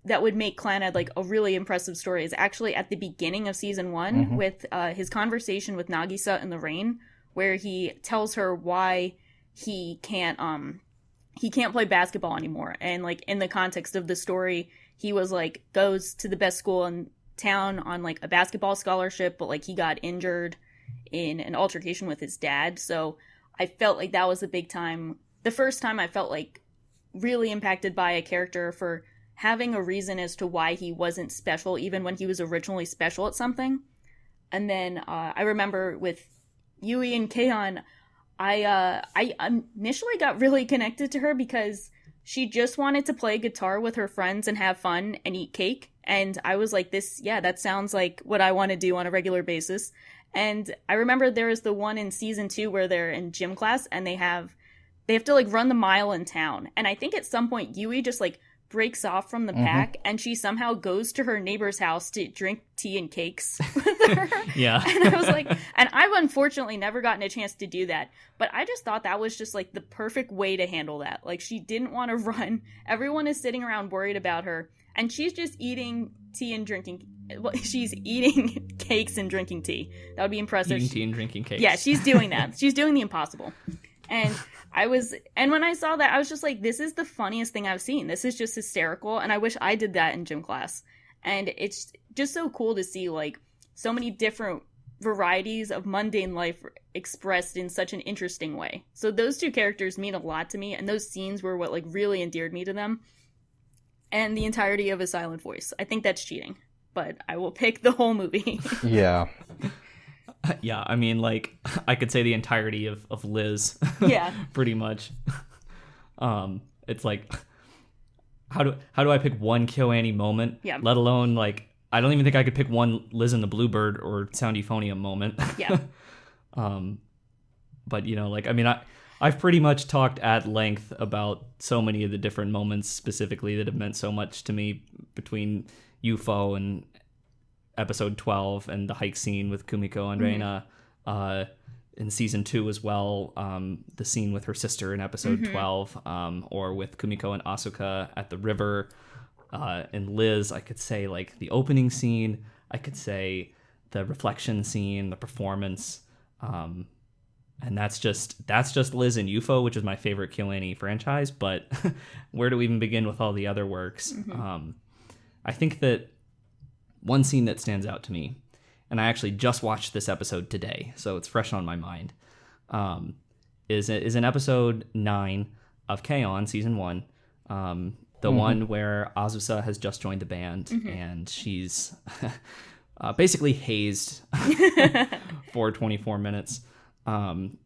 that would make Clannad like a really impressive story is actually at the beginning of season 1 with his conversation with Nagisa in the rain, where he tells her why he can't play basketball anymore. And like in the context of the story, he was like goes to the best school in town on like a basketball scholarship, but like he got injured in an altercation with his dad. So I felt like that was the first time I felt like really impacted by a character for having a reason as to why he wasn't special, even when he was originally special at something. And then I remember with Yui and KyoAni, I initially got really connected to her because she just wanted to play guitar with her friends and have fun and eat cake. And I was like, that sounds like what I want to do on a regular basis. And I remember there was the one in season 2 where they're in gym class and they have to like run the mile in town. And I think at some point Yui just like breaks off from the pack and she somehow goes to her neighbor's house to drink tea and cakes with her. Yeah. And I was like, and I've unfortunately never gotten a chance to do that, but I just thought that was just like the perfect way to handle that. Like, she didn't want to run. Everyone is sitting around worried about her, and she's just eating tea and drinking. Well, she's eating cakes and drinking tea. That would be impressive. Eating tea and drinking cakes. Yeah, she's doing that. She's doing the impossible. And when I saw that, I was just like, this is the funniest thing I've seen. This is just hysterical, and I wish I did that in gym class. And it's just so cool to see, like, so many different varieties of mundane life expressed in such an interesting way. So those two characters mean a lot to me, and those scenes were what, like, really endeared me to them. And the entirety of A Silent Voice. I think that's cheating. but I will pick the whole movie. Yeah. Yeah, I mean, like, I could say the entirety of Liz. Yeah. Pretty much. It's like, how do I pick one KyoAni moment? Yeah. Let alone, like, I don't even think I could pick one Liz and the Bluebird or Sound Euphonium moment. Yeah. But, you know, like, I mean, I've pretty much talked at length about so many of the different moments specifically that have meant so much to me between UFO and episode 12 and the hike scene with Kumiko and Reina in season 2 as well, the scene with her sister in episode 12, or with Kumiko and Asuka at the river. And Liz, I could say, like, the opening scene, I could say the reflection scene, the performance, and that's just Liz and UFO, which is my favorite KyoAni franchise. But where do we even begin with all the other works? I think that one scene that stands out to me, and I actually just watched this episode today, so it's fresh on my mind, is in episode 9 of KyoAni season 1, the one where Azusa has just joined the band, and she's basically hazed for 24 minutes, and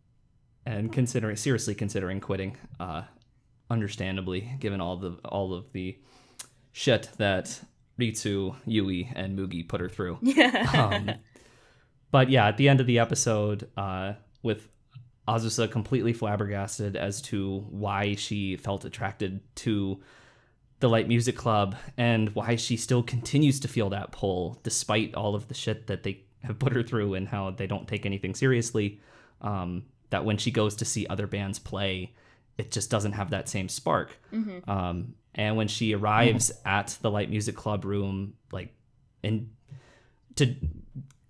seriously considering quitting, understandably, given all of the shit that Ritsu, Yui, and Mugi put her through. Yeah. But yeah, at the end of the episode, with Azusa completely flabbergasted as to why she felt attracted to the Light Music Club and why she still continues to feel that pull despite all of the shit that they have put her through and how they don't take anything seriously, that when she goes to see other bands play, it just doesn't have that same spark. And when she arrives at the Light Music Club room, like,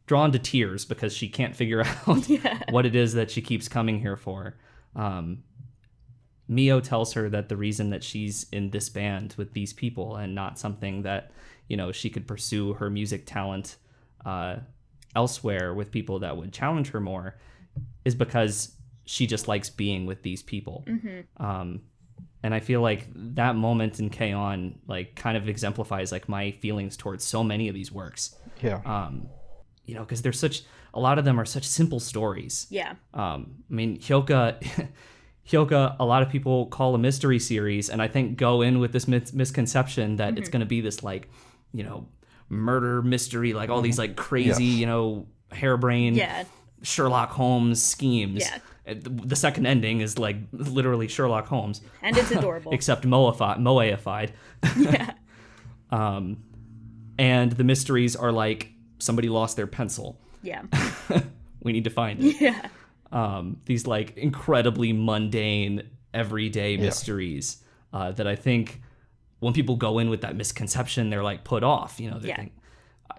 drawn to tears because she can't figure out what it is that she keeps coming here for. Mio tells her that the reason that she's in this band with these people and not something that, you know, she could pursue her music talent elsewhere with people that would challenge her more is because she just likes being with these people. And I feel like that moment in KyoAni, like, kind of exemplifies, like, my feelings towards so many of these works. Yeah. You know, because a lot of them are such simple stories. Yeah. I mean, Hyoka, a lot of people call a mystery series, and I think go in with this misconception that it's going to be this, like, you know, murder mystery, like all these, like, crazy, you know, harebrained Sherlock Holmes schemes. Yeah. The second ending is, like, literally Sherlock Holmes. And it's adorable. Except moeified. Yeah. And the mysteries are like, somebody lost their pencil. Yeah. We need to find it. Yeah. These, like, incredibly mundane, everyday mysteries that I think when people go in with that misconception, they're, like, put off. You know, they think,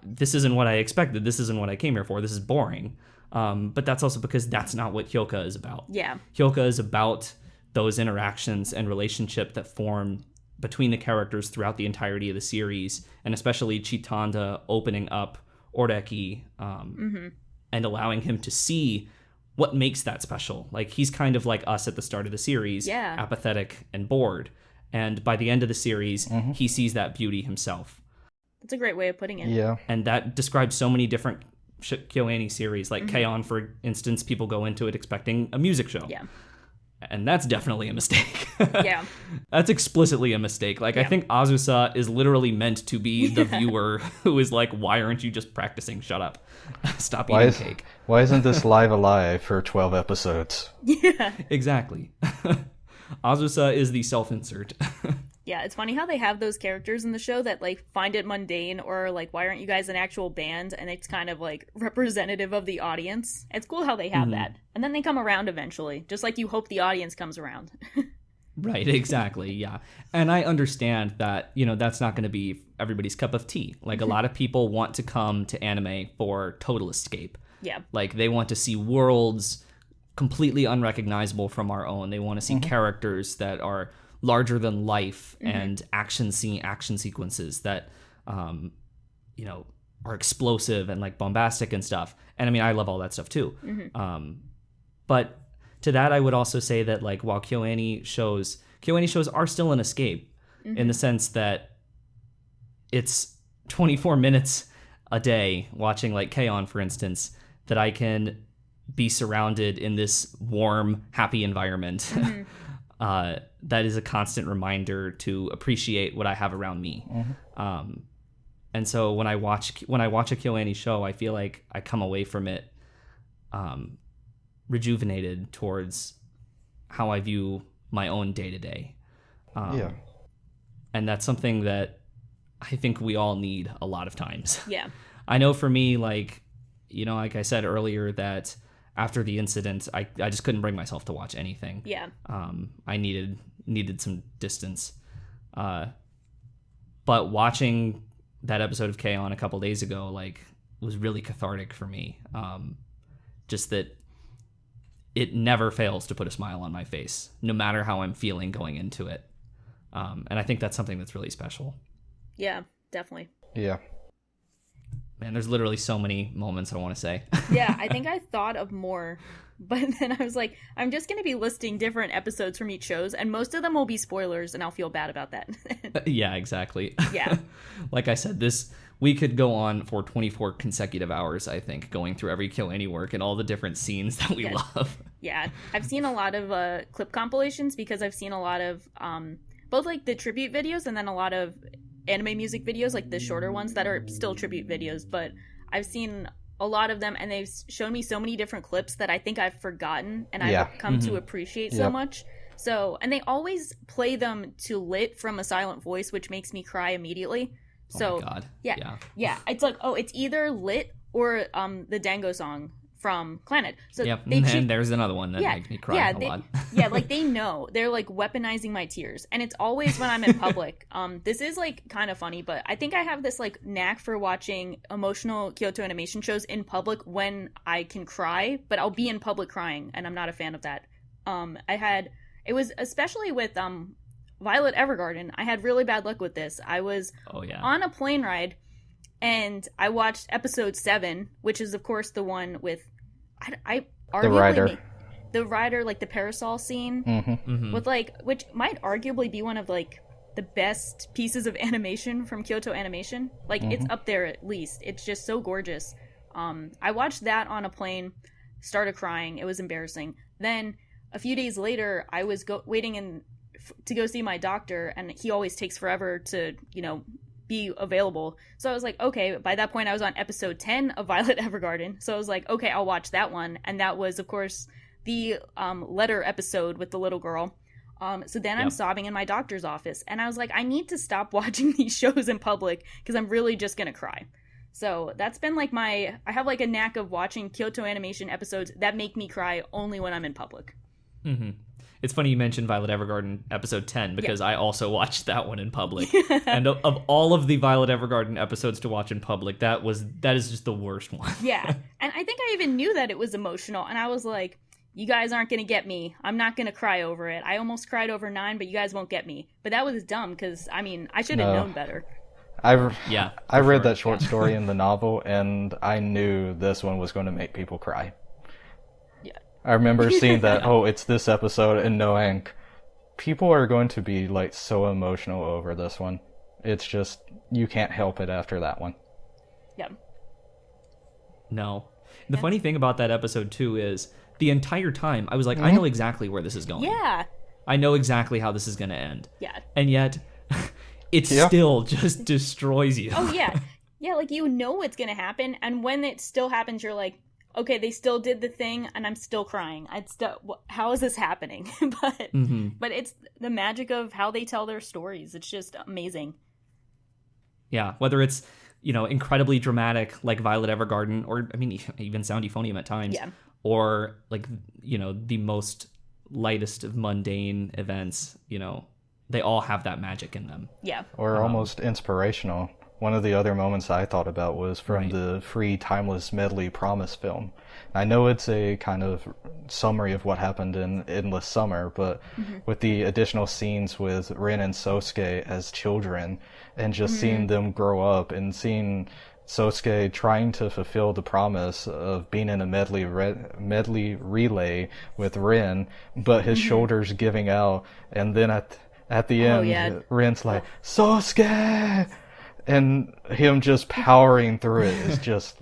this isn't what I expected. This isn't what I came here for. This is boring. But that's also because that's not what Hyoka is about. Yeah. Hyoka is about those interactions and relationship that form between the characters throughout the entirety of the series, and especially Chitanda opening up Oreki and allowing him to see what makes that special. Like, he's kind of like us at the start of the series, apathetic and bored. And by the end of the series, he sees that beauty himself. That's a great way of putting it. Yeah. And that describes so many different KyoAni series. Like KyoAni, for instance, people go into it expecting a music show. Yeah. And that's definitely a mistake. Yeah. That's explicitly a mistake. Like, I think Azusa is literally meant to be the viewer who is like, why aren't you just practicing? Shut up. Stop eating cake. Why isn't this Live Alive for 12 episodes? Yeah. Exactly. Azusa is the self-insert. Yeah, it's funny how they have those characters in the show that, like, find it mundane or, like, why aren't you guys an actual band? And it's kind of, like, representative of the audience. It's cool how they have that. And then they come around eventually, just like you hope the audience comes around. Right, exactly, yeah. And I understand that, you know, that's not going to be everybody's cup of tea. Like, a lot of people want to come to anime for total escape. Yeah. Like, they want to see worlds completely unrecognizable from our own. They want to see characters that are larger than life and action sequences that you know, are explosive and, like, bombastic and stuff. And I mean, I love all that stuff too. But to that, I would also say that, like, while KyoAni shows are still an escape in the sense that it's 24 minutes a day watching like KyoAni, for instance, that I can be surrounded in this warm, happy environment. That is a constant reminder to appreciate what I have around me. And so when I watch a KyoAni show, I feel like I come away from it rejuvenated towards how I view my own day to day. And that's something that I think we all need a lot of times. Yeah. I know for me, like, you know, like I said earlier, that after the incident, I just couldn't bring myself to watch anything. Yeah. I needed some distance. But watching that episode of KyoAni a couple days ago, like, was really cathartic for me. Just that it never fails to put a smile on my face, no matter how I'm feeling going into it. And I think that's something that's really special. Yeah, definitely. Yeah. Man, there's literally so many moments I want to say. Yeah, I think I thought of more, but then I was like, I'm just going to be listing different episodes from each shows, and most of them will be spoilers, and I'll feel bad about that. Yeah, exactly. Yeah. Like I said, we could go on for 24 consecutive hours, I think, going through every KyoAni work and all the different scenes that we love. Yeah, I've seen a lot of clip compilations because I've seen a lot of both like the tribute videos and then a lot of anime music videos, like the shorter ones that are still tribute videos, but I've seen a lot of them and they've shown me so many different clips that I think I've forgotten and I've come to appreciate so much. So, and they always play them to Lit from A Silent Voice, which makes me cry immediately. So, oh my God. Yeah. It's like, oh, it's either Lit or the Dango song from Clannad. So and there's another one that makes me cry a lot. Yeah, like they know. They're like weaponizing my tears. And it's always when I'm in public. This is like kind of funny, but I think I have this like knack for watching emotional Kyoto animation shows in public when I can cry, but I'll be in public crying and I'm not a fan of that. It was especially with Violet Evergarden. I had really bad luck with this. I was on a plane ride and I watched episode 7, which is of course the one with the rider. The rider, like the parasol scene with like, which might arguably be one of like the best pieces of animation from Kyoto Animation. Like it's up there at least. It's just so gorgeous. I watched that on a plane, started crying. It was embarrassing. Then a few days later, I was waiting to go see my doctor, and he always takes forever to, be available. So I was like, okay, by that point I was on episode 10 of Violet Evergarden. So I was like, okay, I'll watch that one. And that was, of course, the letter episode with the little girl. So then I'm sobbing in my doctor's office. And I was like, I need to stop watching these shows in public because I'm really just going to cry. So that's been like I have like a knack of watching Kyoto Animation episodes that make me cry only when I'm in public. Mm-hmm. It's funny you mentioned Violet Evergarden episode 10 because I also watched that one in public. And of all of the Violet Evergarden episodes to watch in public, that is just the worst one. Yeah. And I think I even knew that it was emotional. And I was like, you guys aren't going to get me. I'm not going to cry over it. I almost cried over 9, but you guys won't get me. But that was dumb because, I mean, I should have known better. I read that short story in the novel, and I knew this one was going to make people cry. I remember seeing that, it's this episode, and knowing people are going to be, like, so emotional over this one. It's just, you can't help it after that one. Yeah. No. The funny thing about that episode, too, is the entire time, I was like, I know exactly where this is going. Yeah. I know exactly how this is going to end. Yeah. And yet, it still just destroys you. Oh, yeah. Yeah, like, you know what's going to happen, and when it still happens, you're like, okay, they still did the thing, and I'm still crying. How is this happening? But it's the magic of how they tell their stories. It's just amazing. Yeah, whether it's, incredibly dramatic, like Violet Evergarden, or, I mean, even Sound Euphonium at times, or, like, the most lightest of mundane events, they all have that magic in them. Yeah. Or almost inspirational. One of the other moments I thought about was from the free Timeless Medley Promise film. I know it's a kind of summary of what happened in Endless Summer, but with the additional scenes with Rin and Sosuke as children, and just seeing them grow up, and seeing Sosuke trying to fulfill the promise of being in a medley relay with Rin, but his shoulders giving out, and then at the end, Rin's like, Sosuke! And him just powering through it is just...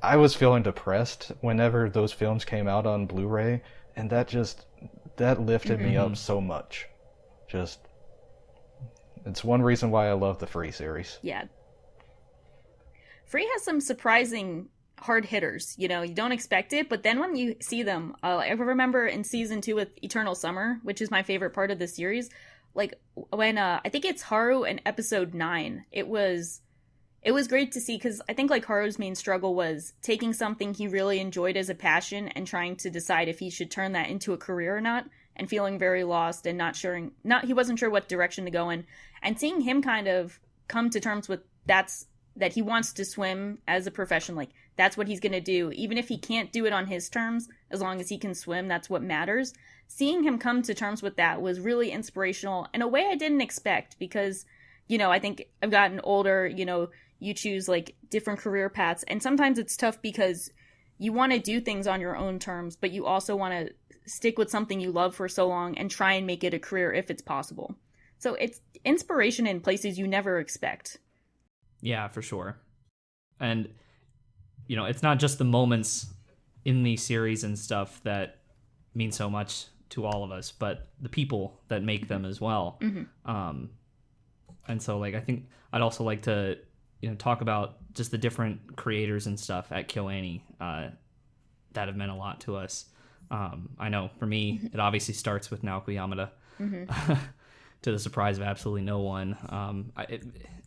I was feeling depressed whenever those films came out on Blu-ray, and that lifted me up so much. It's one reason why I love the Free series. Yeah. Free has some surprising hard hitters. You don't expect it, but then when you see them, I remember in season 2 with Eternal Summer, which is my favorite part of the series, like when I think it's Haru in episode 9, it was great to see, because I think like Haru's main struggle was taking something he really enjoyed as a passion and trying to decide if he should turn that into a career or not, and feeling very lost and he wasn't sure what direction to go in, and seeing him kind of come to terms with that he wants to swim as a profession, like that's what he's going to do, even if he can't do it on his terms, as long as he can swim, that's what matters. Seeing him come to terms with that was really inspirational in a way I didn't expect, because I think I've gotten older, you choose like different career paths, and sometimes it's tough because you want to do things on your own terms, but you also want to stick with something you love for so long and try and make it a career if it's possible. So it's inspiration in places you never expect. Yeah, for sure. And it's not just the moments in the series and stuff that mean so much to all of us, but the people that make them as well. And so like I think I'd also like to talk about just the different creators and stuff at KyoAni that have meant a lot to us. I know for me, it obviously starts with Naoko Yamada, to the surprise of absolutely no one.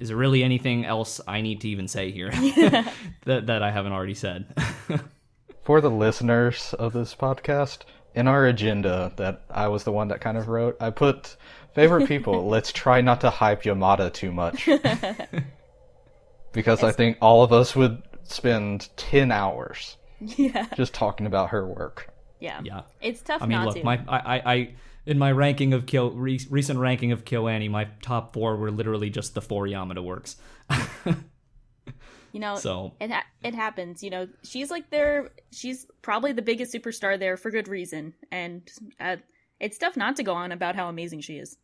Is there really anything else I need to even say here that I haven't already said? For the listeners of this podcast, in our agenda that I was the one that kind of wrote, I put favorite people. Let's try not to hype Yamada too much. Because I think all of us would spend 10 hours just talking about her work. Yeah. It's tough I mean, not look, to. I in my ranking of recent ranking of KyoAni, my top 4 were literally just the 4 Yamada works. So it happens. She's like she's probably the biggest superstar there for good reason, and it's tough not to go on about how amazing she is.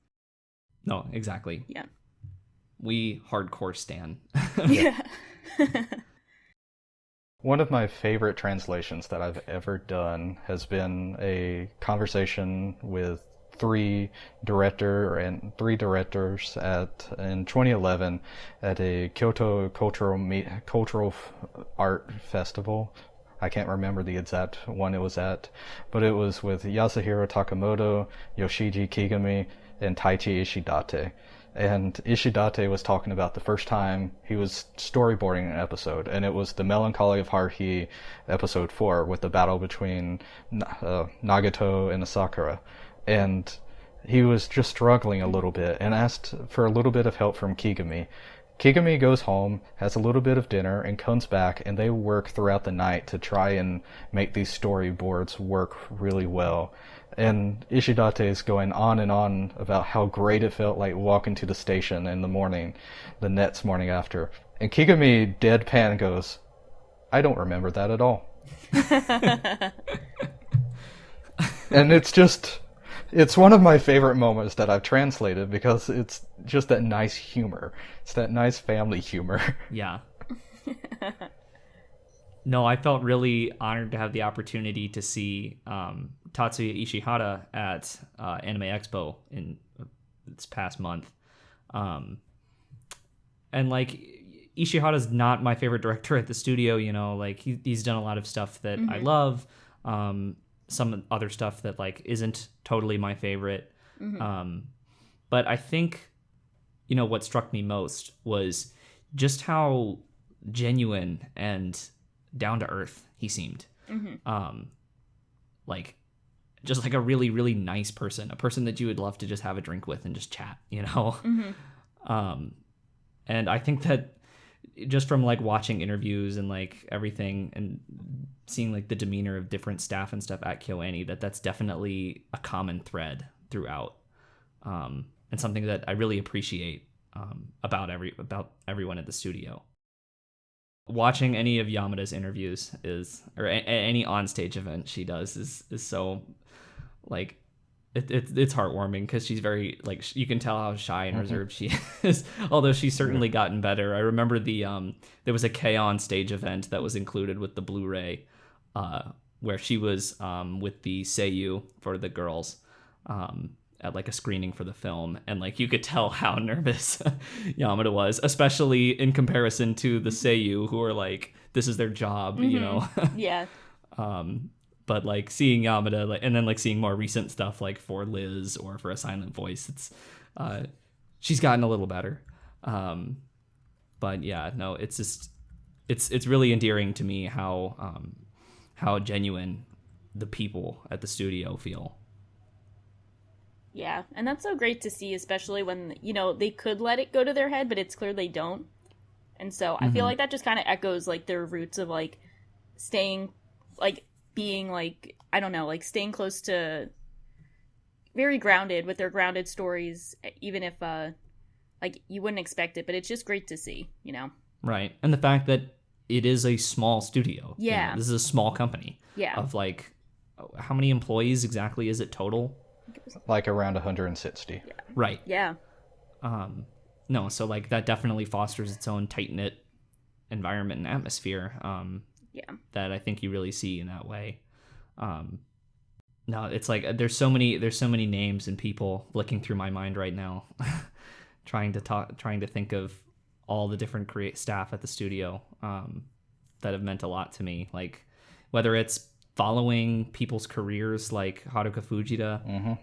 No, exactly. Yeah. We hardcore stan. Yeah. One of my favorite translations that I've ever done has been a conversation with three directors in 2011 at a Kyoto cultural art festival. I can't remember the exact one it was at, but it was with Yasuhiro Takamoto, Yoshiji Kigami, and Taichi Ishidate. And Ishidate was talking about the first time he was storyboarding an episode, and it was The Melancholy of Haruhi, episode 4, with the battle between Nagato and Asakura. And he was just struggling a little bit and asked for a little bit of help from Kigami. Kigami goes home, has a little bit of dinner, and comes back, and they work throughout the night to try and make these storyboards work really well. And Ishidate is going on and on about how great it felt like walking to the station in the morning, the next morning after. And Kigami deadpan goes, I don't remember that at all. And it's one of my favorite moments that I've translated because it's just that nice humor. It's that nice family humor. Yeah. No, I felt really honored to have the opportunity to see Tatsuya Ishihara at Anime Expo in this past month. And like Ishihara's not my favorite director at the studio, like he's done a lot of stuff that I love. Some other stuff that like isn't totally my favorite. But I think, what struck me most was just how genuine and down to earth he seemed. Like just like a really, really nice person, a person that you would love to just have a drink with and just chat, And I think that just from like watching interviews and like everything and seeing like the demeanor of different staff and stuff at KyoAni, that's definitely a common thread throughout, and something that I really appreciate about everyone at the studio. Watching any of Yamada's interviews any onstage event she does is so like it's heartwarming because she's very like you can tell how shy and reserved she is. Although she's certainly gotten better. I remember there was a KyoAni stage event that was included with the Blu-ray, where she was with the Seiyu for the girls at like a screening for the film, and like you could tell how nervous Yamada was, especially in comparison to the Seiyu who are like this is their job, you know. Yeah. But like seeing Yamada, like, and then like seeing more recent stuff like for Liz or for A Silent Voice, it's she's gotten a little better. But yeah, no, it's just it's really endearing to me how genuine the people at the studio feel. Yeah, and that's so great to see, especially when, you know, they could let it go to their head, but it's clear they don't. And so I feel like that just kind of echoes like their roots of like staying like being like, I don't know, like staying close to very grounded with their grounded stories, even if like you wouldn't expect it, but it's just great to see, you know. Right. And the fact that it is a small studio. Yeah. You know, this is a small company. Yeah. Of like how many employees exactly is it total? Like around 160. Yeah. Right. Yeah. No, so like that definitely fosters its own tight-knit environment and atmosphere. Yeah. That I think you really see in that way. No, it's like there's so many names and people flicking through my mind right now, trying to think of all the different staff at the studio that have meant a lot to me. Like whether it's following people's careers like Haruka Fujita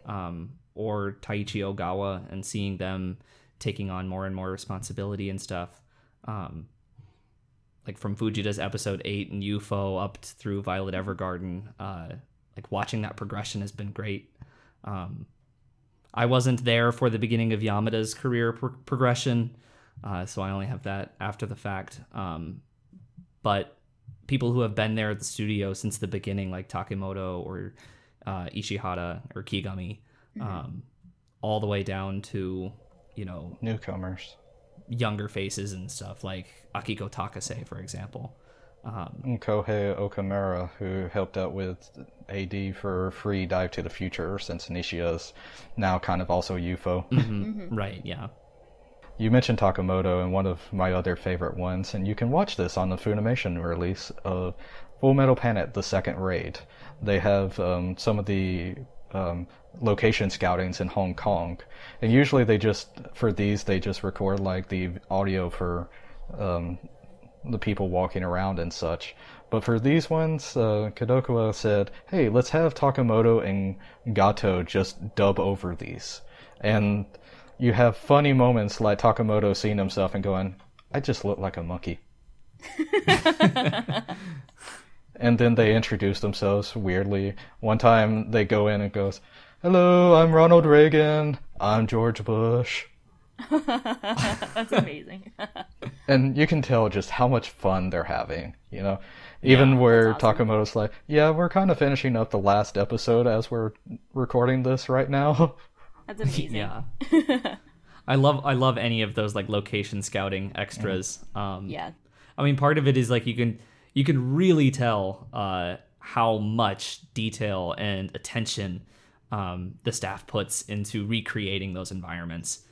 or Taichi Ogawa and seeing them taking on more and more responsibility and stuff. Like from Fujita's episode 8 and UFO up through Violet Evergarden, like watching that progression has been great. I wasn't there for the beginning of Yamada's career progression, so I only have that after the fact. But people who have been there at the studio since the beginning, like Takemoto or Ishihara or Kigami, all the way down to, you know, newcomers, younger faces and stuff like Akiko Takase, for example. And Kohei Okamura, who helped out with AD for Free Dive to the Future since Nishiya's now kind of also UFO. Right, yeah. You mentioned Takemoto, and one of my other favorite ones, and you can watch this on the Funimation release of Full Metal Panic: The Second Raid. They have some of the location scoutings in Hong Kong, and usually they just record like the audio for the people walking around and such. But for these ones, Kadokawa said, hey, let's have Takemoto and Gato just dub over these. And you have funny moments like Takemoto seeing himself and going, I just look like a monkey. And then they introduce themselves weirdly. One time they go in and goes, hello, I'm Ronald Reagan. I'm George Bush. That's amazing. And you can tell just how much fun they're having, you know? Even where awesome. Takemoto's like, yeah, we're kind of finishing up the last episode as we're recording this right now. That's amazing. Yeah. I love any of those like location scouting extras. Yeah. I mean, part of it is like you can really tell how much detail and attention the staff puts into recreating those environments.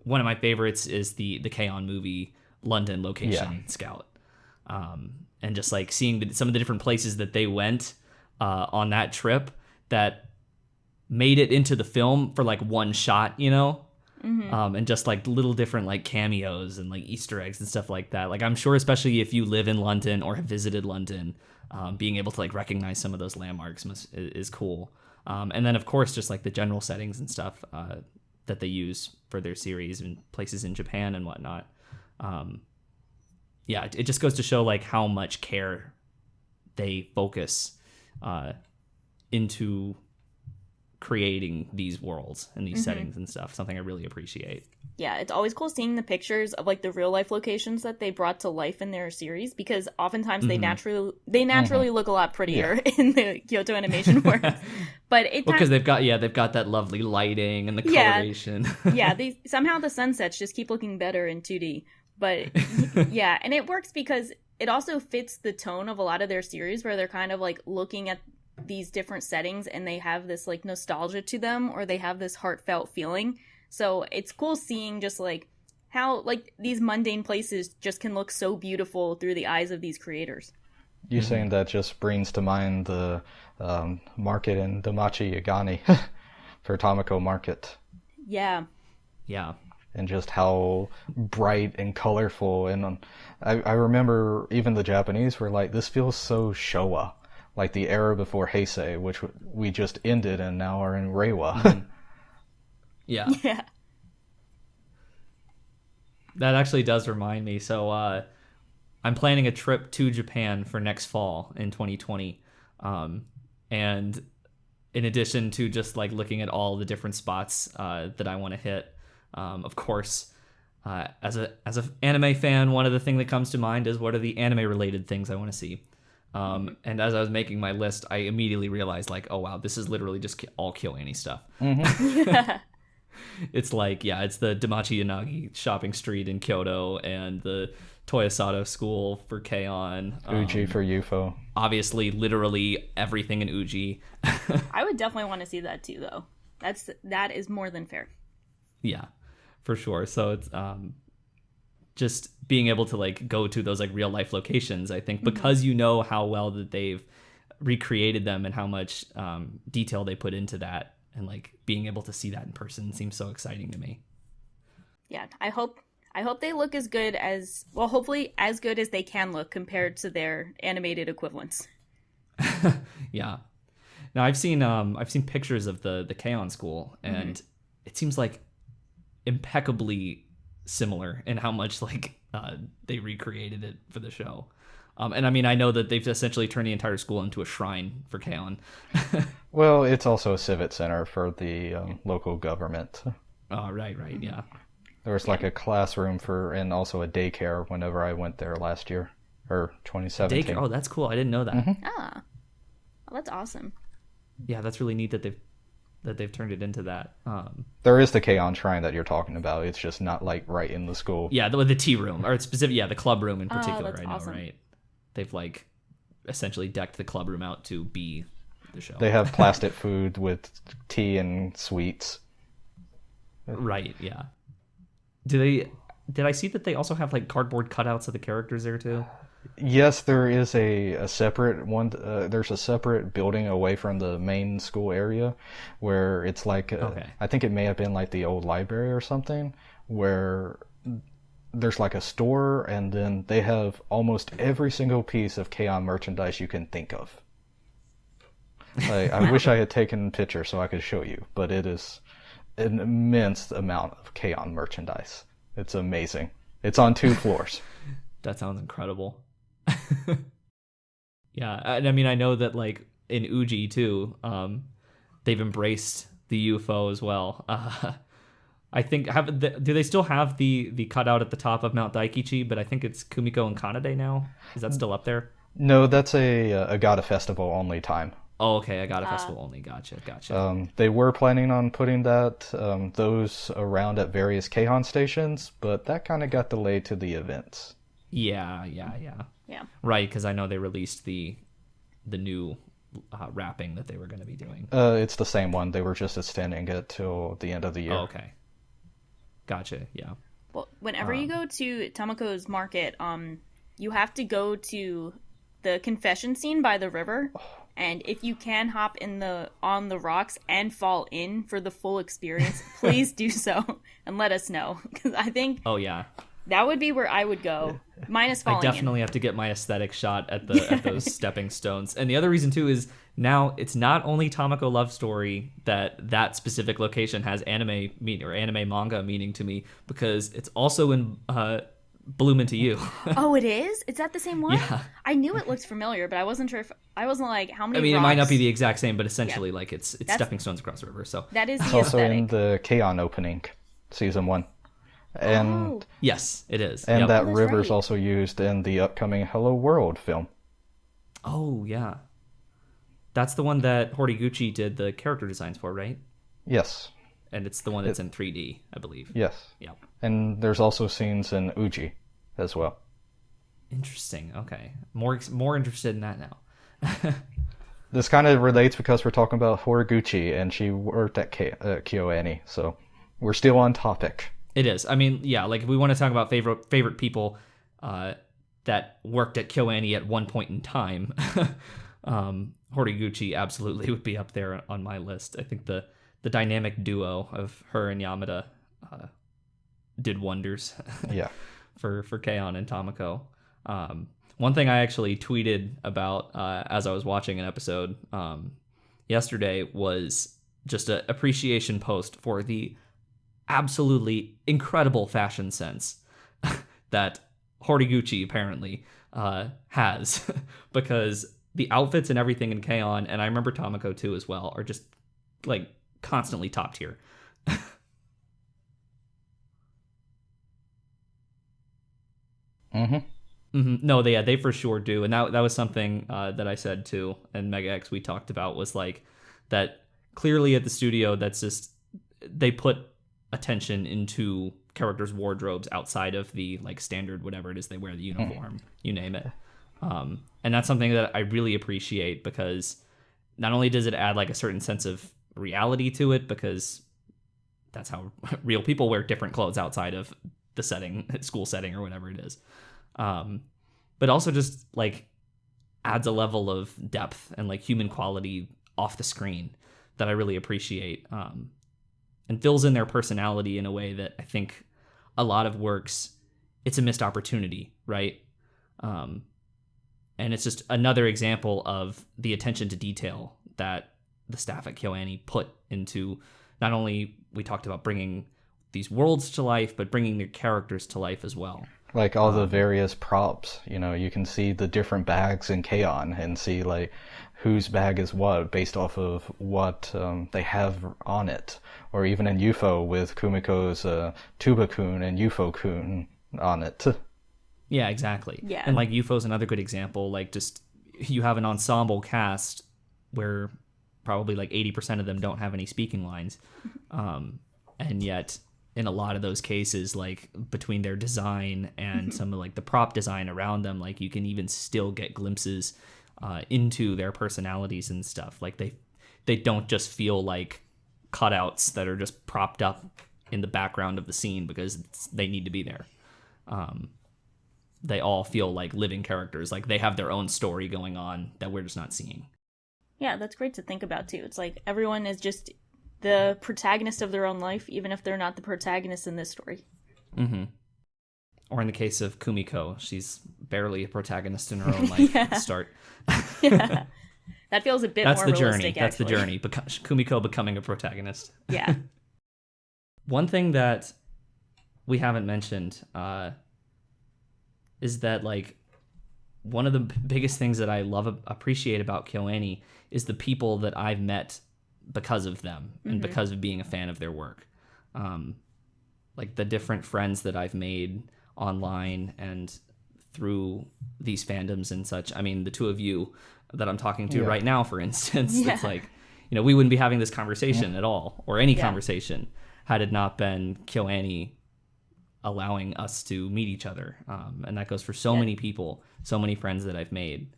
One of my favorites is the KyoAni movie London location scout, and just like seeing some of the different places that they went on that trip that made it into the film for like one shot, you know. And just like little different like cameos and like Easter eggs and stuff like that. Like I'm sure, especially if you live in London or have visited London, being able to like recognize some of those landmarks is cool. And then of course just like the general settings and stuff that they use for their series and places in Japan and whatnot. Yeah, it just goes to show like how much care they focus into creating these worlds and these settings and stuff. Something I really appreciate. Yeah, it's always cool seeing the pictures of like the real life locations that they brought to life in their series, because oftentimes they naturally look a lot prettier in the Kyoto animation work. But because they've got that lovely lighting and the coloration. Yeah, somehow the sunsets just keep looking better in 2D. But yeah, and it works because it also fits the tone of a lot of their series where they're kind of like looking at these different settings and they have this like nostalgia to them, or they have this heartfelt feeling. So it's cool seeing just like how like these mundane places just can look so beautiful through the eyes of these creators. You saying that just brings to mind the market in Damachi Yagani for Tamako Market. Yeah. Yeah. And just how bright and colorful. And I remember even the Japanese were like, this feels so Showa. Like the era before Heisei, which we just ended and now are in Reiwa. Yeah. Yeah. That actually does remind me. So I'm planning a trip to Japan for next fall in 2020. And in addition to just like looking at all the different spots that I want to hit, of course, as an anime fan, one of the things that comes to mind is what are the anime related things I want to see. And as I was making my list, I immediately realized like, oh wow, this is literally just all KyoAni stuff. Yeah. It's like, yeah, it's the Damachi Yanagi shopping street in Kyoto and the Toyosato school for K-On! Uji for UFO. Obviously, literally everything in Uji. I would definitely want to see that too, though. That is more than fair. Yeah, for sure. So it's just being able to like go to those like real life locations, I think, because you know how well that they've recreated them and how much detail they put into that, and like being able to see that in person seems so exciting to me. Yeah, I hope they look as good as, well, hopefully as good as they can look compared to their animated equivalents. Yeah. Now I've seen pictures of the K-On! School, and it seems like impeccably similar in how much like they recreated it for the show. And I mean, I know that they've essentially turned the entire school into a shrine for K-On! Well, it's also a civic center for the local government. Oh, right, yeah. There was like a classroom and also a daycare whenever I went there last year, or 2017. Daycare, oh, that's cool. I didn't know that. Ah, well, that's awesome. Yeah, that's really neat that they've turned it into that. There is the K-On! Shrine that you're talking about. It's just not like right in the school. Yeah, the tea room, or specific, yeah, the club room in particular. That's I know, awesome. right? They've like essentially decked the club room out to be the show. They have plastic food with tea and sweets. Right, yeah. Did I see that they also have like cardboard cutouts of the characters there too? Yes, there is a separate one. There's a separate building away from the main school area where it's like, I think it may have been like the old library or something, where there's like a store, and then they have almost every single piece of K-On! Merchandise you can think of. I wish I had taken a picture so I could show you, but it is an immense amount of K-On! Merchandise. It's amazing. It's on 2 floors. That sounds incredible. Yeah, and I mean, I know that like in Uji too, they've embraced the UFO as well. I think do they still have the cutout at the top of Mount Daikichi? But I think it's Kumiko and Kanade now. Is that still up there? No, that's a Agata Festival only time. Oh, okay, Agata Festival only. Gotcha. They were planning on putting those around at various K-On! stations, but that kind of got delayed to the events. Yeah. Right, because I know they released the new wrapping that they were going to be doing. It's the same one. They were just extending it till the end of the year. Oh, okay. Gotcha. Yeah. Well, whenever you go to Tamako's market, you have to go to the confession scene by the river, and if you can hop on the rocks and fall in for the full experience, please do so and let us know, because I think that would be where I would go, minus falling. I definitely have to get my aesthetic shot at those stepping stones. And the other reason too is now it's not only Tamako Love Story that specific location has anime meaning or anime manga meaning to me, because it's also in Bloom Into You. Oh, it is? Is that the same one? Yeah. I knew it looked familiar, but I wasn't sure if I wasn't like how many. I mean, rocks? it might not be the exact same, but essentially, like it's stepping stones across the river. So that is the it's also aesthetic. in the K-On! opening, season 1. And yes, it is. And that that's river's right. also used in the upcoming Hello World film. Oh yeah, that's the one that Horiguchi did the character designs for, right? Yes. And it's the one that's in 3D, I believe. Yes. Yep. And there's also scenes in Uji as well. Interesting. Okay, more interested in that now. This kind of relates because we're talking about Horiguchi, and she worked at KyoAni, so we're still on topic. It is. I mean, yeah, like if we want to talk about favorite people that worked at KyoAni at one point in time, Horiguchi absolutely would be up there on my list. I think the dynamic duo of her and Yamada did wonders. Yeah. for K-On! And Tamako. One thing I actually tweeted about as I was watching an episode yesterday was just an appreciation post for the absolutely incredible fashion sense that Horiguchi apparently has, because the outfits and everything in K-On!, and I remember Tamako too as well, are just like constantly top tier. No, they for sure do, and that was something that I said too, and Mega X we talked about, was like that clearly at the studio, that's just, they put attention into characters' wardrobes outside of the like standard whatever it is they wear, the uniform, you name it, and that's something that I really appreciate, because not only does it add like a certain sense of reality to it, because that's how real people wear different clothes outside of the setting, school setting or whatever it is. But also just like adds a level of depth and like human quality off the screen that I really appreciate, and fills in their personality in a way that I think a lot of works, it's a missed opportunity, right? And it's just another example of the attention to detail that the staff at KyoAni put into, not only we talked about bringing these worlds to life, but bringing their characters to life as well. Like all the various props, you can see the different bags in K-On! And see like whose bag is what based off of what they have on it. Or even in UFO with Kumiko's Tuba-kun and UFO-kun on it. Yeah, exactly. Yeah. And like UFO's another good example, like just you have an ensemble cast where probably like 80% of them don't have any speaking lines. And yet in a lot of those cases, like between their design and some of like the prop design around them, like you can even still get glimpses into their personalities and stuff. Like they don't just feel like cutouts that are just propped up in the background of the scene because they need to be there. They all feel like living characters, like they have their own story going on that we're just not seeing. Yeah, that's great to think about too. It's like everyone is just the protagonist of their own life, even if they're not the protagonist in this story. Mm-hmm. Or in the case of Kumiko, she's barely a protagonist in her own life at the start. Yeah. That feels a bit more realistic, That's actually. the journey. Kumiko becoming a protagonist. Yeah. One thing that we haven't mentioned is that like one of the biggest things that I appreciate about KyoAni is the people that I've met because of them and because of being a fan of their work. Like the different friends that I've made online and through these fandoms and such. I mean, the two of you that I'm talking to right now, for instance, it's like, we wouldn't be having this conversation at all, or any conversation, had it not been KyoAni allowing us to meet each other. And that goes for so many people, so many friends that I've made.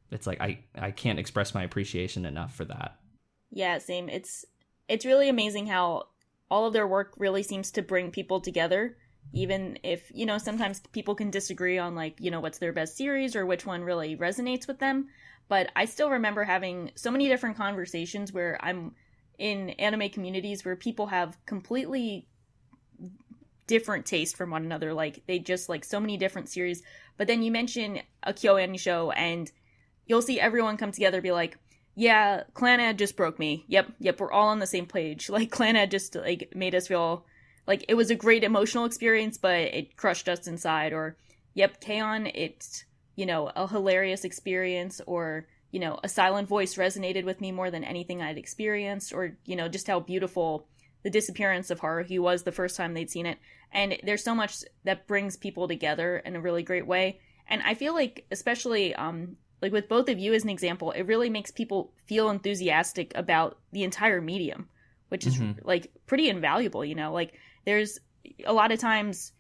It's like I can't express my appreciation enough for that. Yeah, same. It's really amazing how all of their work really seems to bring people together, even if, sometimes people can disagree on like, what's their best series or which one really resonates with them. But I still remember having so many different conversations where I'm in anime communities where people have completely different taste from one another. Like they just like so many different series. But then you mention a KyoAni show and you'll see everyone come together and be like, yeah, Clannad just broke me. Yep, we're all on the same page. Like, Clannad just, like, made us feel like it was a great emotional experience, but it crushed us inside. Or, yep, K-On!, it's, a hilarious experience. Or, a silent voice resonated with me more than anything I'd experienced. Or, just how beautiful the disappearance of Haruhi was the first time they'd seen it. And there's so much that brings people together in a really great way. And I feel like, especially, like with both of you as an example, it really makes people feel enthusiastic about the entire medium, which is like pretty invaluable, like there's a lot of times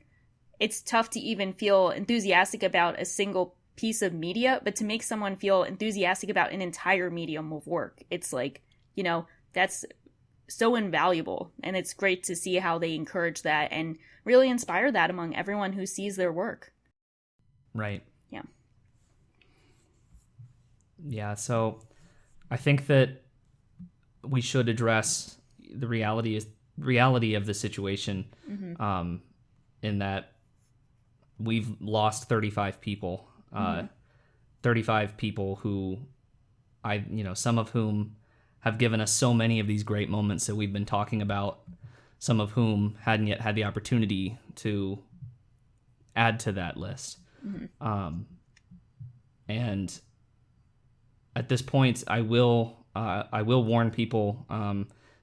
it's tough to even feel enthusiastic about a single piece of media, but to make someone feel enthusiastic about an entire medium of work, it's like, that's so invaluable. And it's great to see how they encourage that and really inspire that among everyone who sees their work. Right. Yeah. Yeah. So I think that we should address the reality of the situation, in that we've lost 35 people, 35 people who some of whom have given us so many of these great moments that we've been talking about, some of whom hadn't yet had the opportunity to add to that list. And at this point, I will warn people.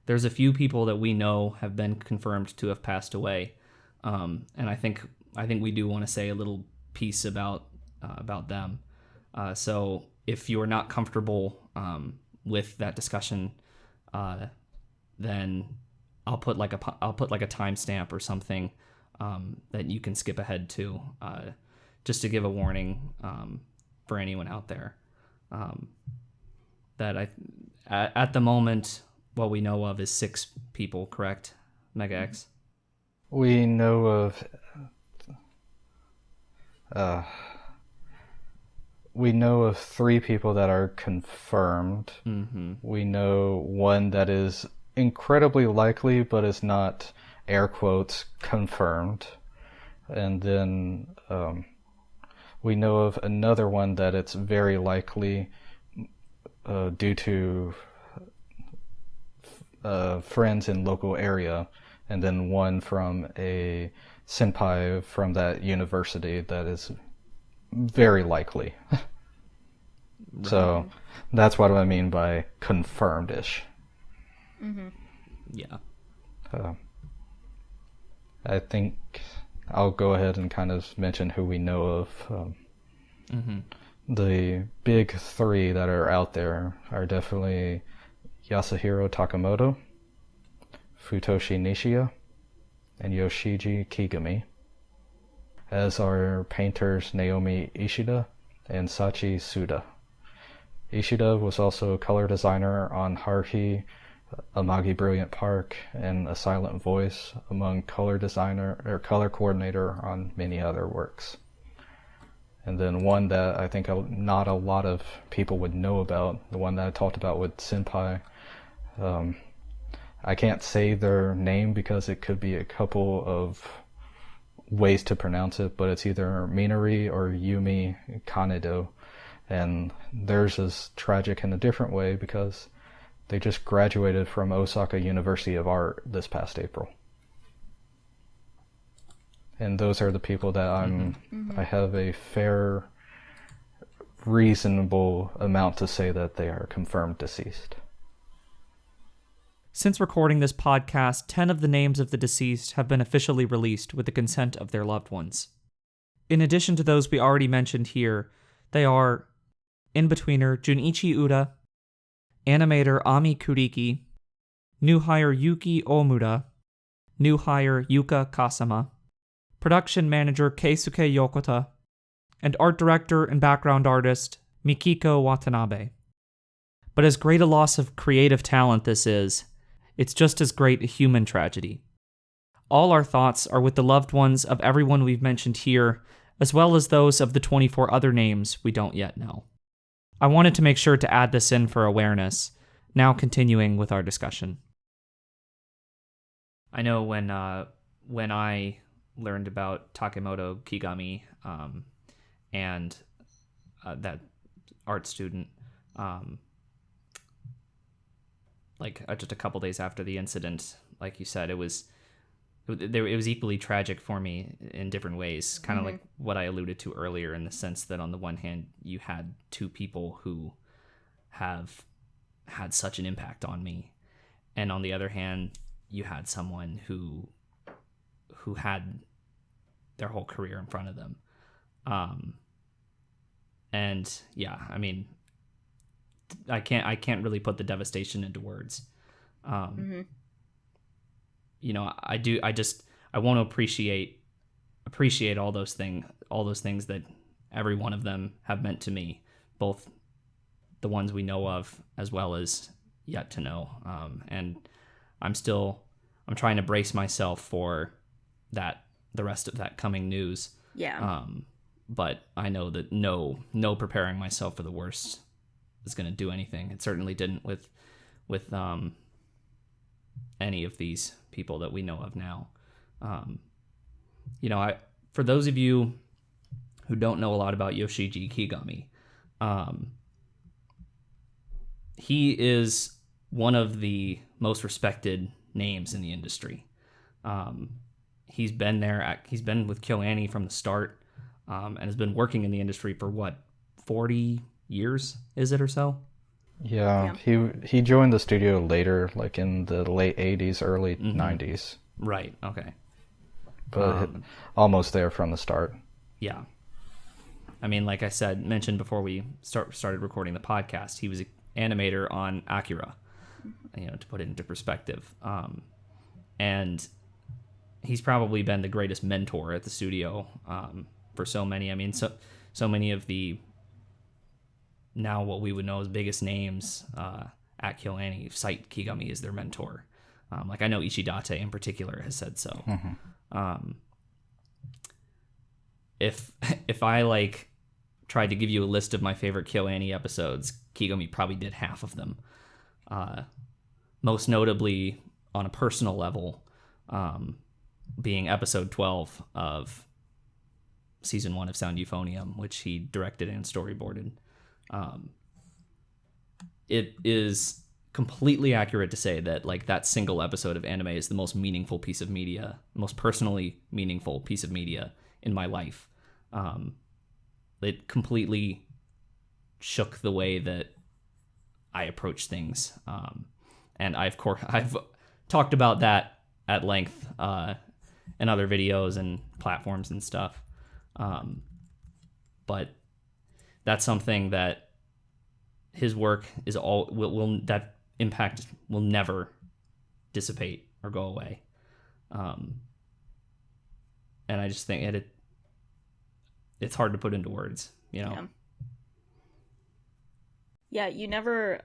There's a few people that we know have been confirmed to have passed away, and I think we do want to say a little piece about them. So if you're not comfortable with that discussion, then I'll put like a timestamp or something that you can skip ahead to, just to give a warning for anyone out there. That at the moment, what we know of is 6 people, correct, Mega X? We know of we know of 3 people that are confirmed. We know one that is incredibly likely, but is not, air quotes, confirmed. And then we know of another one that it's very likely due to friends in local area, and then one from a senpai from that university that is very likely. So that's what I mean by confirmed-ish. Yeah. I think I'll go ahead and kind of mention who we know of. The big 3 that are out there are definitely Yasuhiro Takamoto, Futoshi Nishia, and Yoshiji Kigami, as are painters Naomi Ishida and Sachi Suda. Ishida was also a color designer on Haruhi, Amagi Brilliant Park, and A Silent Voice, among color designer or color coordinator on many other works. And then one that I think not a lot of people would know about, the one that I talked about with Senpai. I can't say their name because it could be a couple of ways to pronounce it, but it's either Minori or Yumi Kanedo. And theirs is tragic in a different way because they just graduated from Osaka University of Art this past April. And those are the people that I have a fair, reasonable amount to say that they are confirmed deceased. Since recording this podcast, 10 of the names of the deceased have been officially released with the consent of their loved ones. In addition to those we already mentioned here, they are in-betweener Junichi Uda, animator Ami Kuriki, new hire Yuki Omura, new hire Yuka Kasama, production manager Keisuke Yokota, and art director and background artist Mikiko Watanabe. But as great a loss of creative talent this is, it's just as great a human tragedy. All our thoughts are with the loved ones of everyone we've mentioned here, as well as those of the 24 other names we don't yet know. I wanted to make sure to add this in for awareness, now continuing with our discussion. I know when I learned about Takemoto Kigami and that art student, just a couple days after the incident, like you said, it was equally tragic for me in different ways, kind of like what I alluded to earlier, in the sense that on the one hand, you had 2 people who have had such an impact on me, and on the other hand, you had someone who had their whole career in front of them. And yeah, I mean, I can't really put the devastation into words. You know, I want to appreciate all those things that every one of them have meant to me, both the ones we know of as well as yet to know. And I'm trying to brace myself for the rest of that coming news. Yeah. But I know that no preparing myself for the worst is going to do anything. It certainly didn't with any of these people that we know of now. For those of you who don't know a lot about Yoshiji Kigami, he is one of the most respected names in the industry. He's been with KyoAni from the start, and has been working in the industry for 40 years, is it, or so? Yeah. He joined the studio later, like in the late 80s, early 90s. Right, okay. But almost there from the start. Yeah. I mean, like I mentioned before we started recording the podcast, he was an animator on Akira, to put it into perspective. And he's probably been the greatest mentor at the studio for so many. I mean, so many of the now what we would know as biggest names at KyoAni cite Kigami as their mentor. Like I know Ishidate in particular has said so. If I tried to give you a list of my favorite KyoAni episodes, Kigami probably did half of them. Most notably on a personal level, being episode 12 of season 1 of Sound Euphonium, which he directed and storyboarded. It is completely accurate to say that that single episode of anime is the most meaningful piece of media, most personally meaningful piece of media in my life. It completely shook the way that I approach things. And I've talked about that at length in other videos and platforms and stuff. But that's something that his work is that impact will never dissipate or go away. And I just think it's hard to put into words, Yeah, you never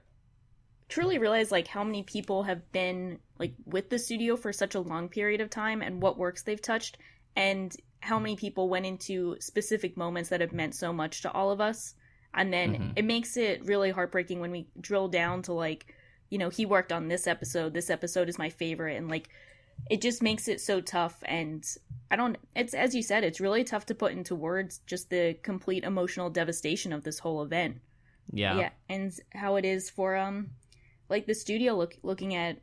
truly realize how many people have been with the studio for such a long period of time and what works they've touched, and how many people went into specific moments that have meant so much to all of us. And then it makes it really heartbreaking when we drill down to he worked on this episode is my favorite, and it just makes it so tough. And it's, as you said, it's really tough to put into words just the complete emotional devastation of this whole event. Yeah, and how it is for the studio looking at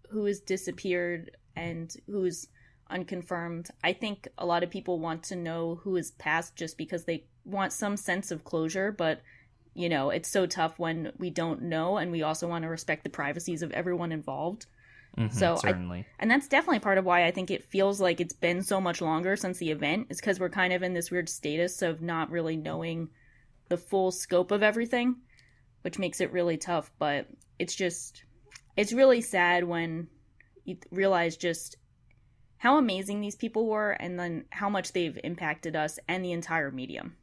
who has disappeared and who's unconfirmed. I think a lot of people want to know who is passed just because they want some sense of closure, but it's so tough when we don't know, and we also want to respect the privacies of everyone involved. So certainly. And that's definitely part of why I think it feels like it's been so much longer since the event, is because we're kind of in this weird status of not really knowing the full scope of everything, which makes it really tough. But it's really sad when you realize just how amazing these people were, and then how much they've impacted us and the entire medium.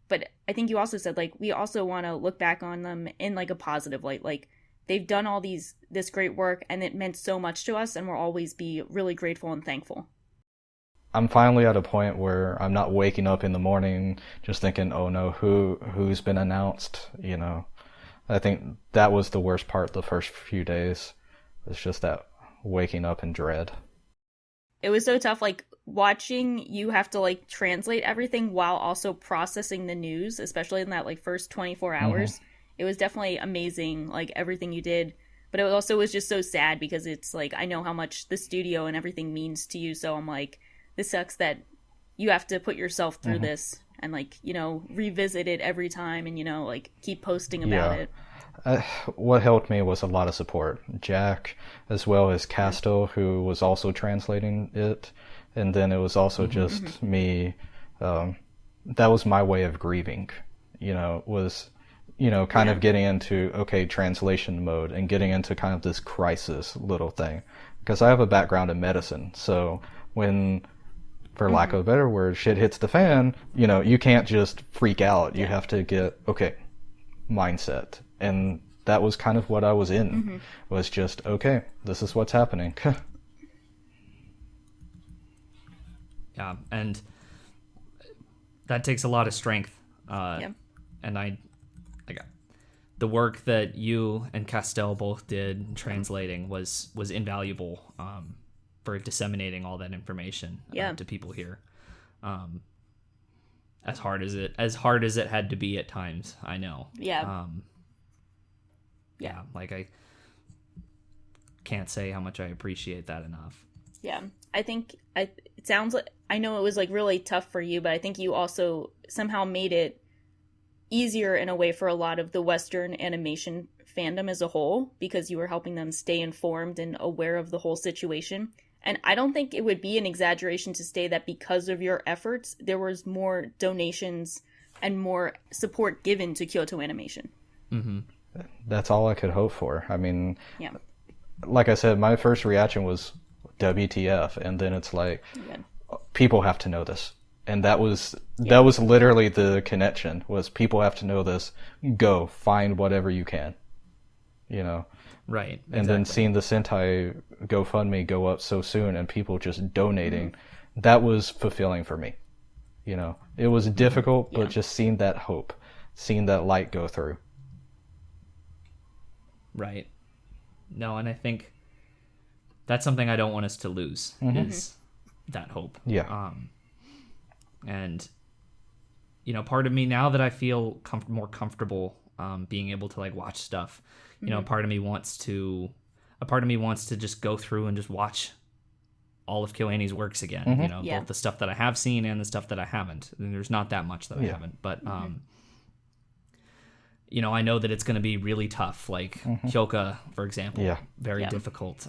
But I think you also said we also want to look back on them in a positive light. They've done all this great work, and it meant so much to us, and we'll always be really grateful and thankful. I'm finally at a point where I'm not waking up in the morning just thinking, oh no, who's been announced, I think that was the worst part the first few days. It's just that waking up in dread. It was so tough, watching you have to translate everything while also processing the news, especially in that first 24 hours. It was definitely amazing, everything you did. But it also was just so sad because it's I know how much the studio and everything means to you. So I'm this sucks that you have to put yourself through this and revisit it every time and keep posting about it. What helped me was a lot of support. Jack, as well as Castle, who was also translating it. And then it was also just me. That was my way of grieving, kind of getting into, translation mode and getting into kind of this crisis little thing. Because I have a background in medicine. So when for lack of a better word, shit hits the fan, you can't just freak out. You have to get, okay, mindset. And that was kind of what I was in, was just, okay, this is what's happening. Yeah, and that takes a lot of strength. And the work that you and Castell both did translating was invaluable for disseminating all that information to people here. As hard as it had to be at times, I know. Yeah. Like I can't say how much I appreciate that enough. Yeah. I think it sounds like, I know it was like really tough for you, but I think you also somehow made it easier in a way for a lot of the Western animation fandom as a whole, because you were helping them stay informed and aware of the whole situation. And I don't think it would be an exaggeration to say that because of your efforts, there was more donations and more support given to Kyoto Animation. Mm-hmm. That's all I could hope for. I mean, like I said, my first reaction was WTF, and then it's like, people have to know this. And that was literally the connection, was people have to know this. Go find whatever you can, Right. Exactly. And then seeing the Sentai GoFundMe go up so soon and people just donating, that was fulfilling for me. It was difficult, but just seeing that hope, seeing that light go through. Right. No, and I think that's something I don't want us to lose, is that hope. Yeah. And, part of me, now that I feel more comfortable being able to like watch stuff, a part of me wants to just go through and just watch all of KyoAni's works again, both the stuff that I have seen and the stuff that I haven't. And there's not that much that I haven't, but I know that it's going to be really tough. Like Hyoka, for example, very difficult.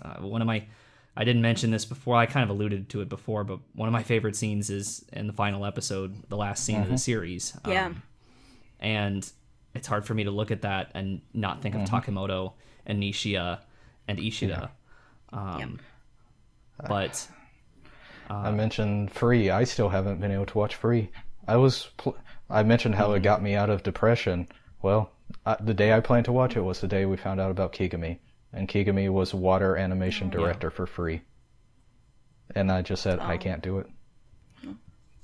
I didn't mention this before. I kind of alluded to it before, but one of my favorite scenes is in the final episode, the last scene of the series. And it's hard for me to look at that and not think of Takemoto and Nishia and Ishida. But I mentioned Free. I still haven't been able to watch Free. I mentioned how it got me out of depression. Well, the day I planned to watch it was the day we found out about Kigami. And Kigami was water animation director for Free. And I just said, I can't do it.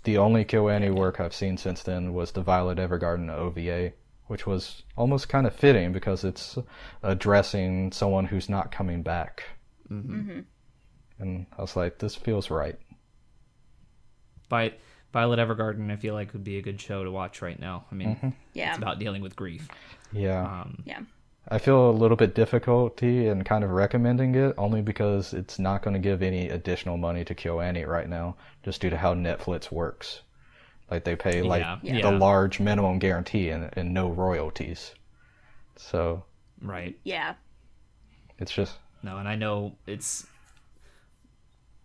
The only KyoAni work I've seen since then was the Violet Evergarden OVA, which was almost kind of fitting because it's addressing someone who's not coming back. And I was like, this feels right. Violet Evergarden, I feel like, would be a good show to watch right now. I mean, it's about dealing with grief. Yeah. I feel a little bit difficulty in kind of recommending it, only because it's not going to give any additional money to KyoAni right now, just due to how Netflix works. Like, they pay the large minimum guarantee and no royalties. So. Right. Yeah. It's just. No, and I know it's.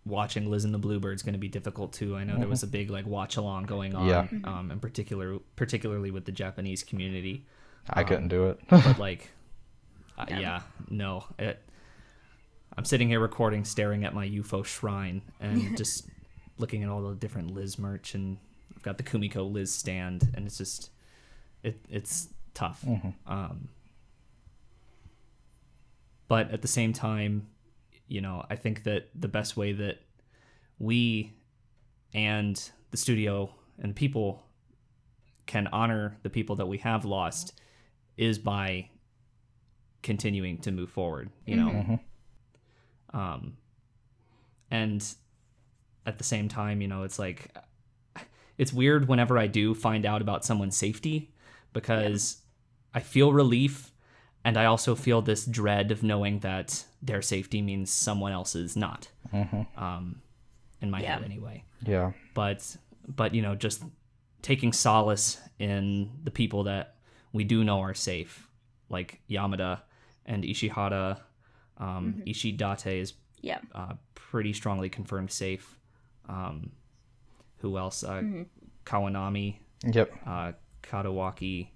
Watching Liz and the Bluebird's going to be difficult too. I know there was a big watch along going on, in particularly with the Japanese community. I couldn't do it. But I'm sitting here recording, staring at my UFO shrine, and just looking at all the different Liz merch, and I've got the Kumiko Liz stand, and it's just, it's tough. But at the same time, I think that the best way that we and the studio and the people can honor the people that we have lost is by continuing to move forward, and at the same time, it's like, it's weird whenever I do find out about someone's safety, because I feel relief, and I also feel this dread of knowing that their safety means someone else's not. In my head anyway. Yeah. But just taking solace in the people that we do know are safe, like Yamada and Ishihara. Ishidate is pretty strongly confirmed safe. Who else? Kawanami. Yep. Kadawaki.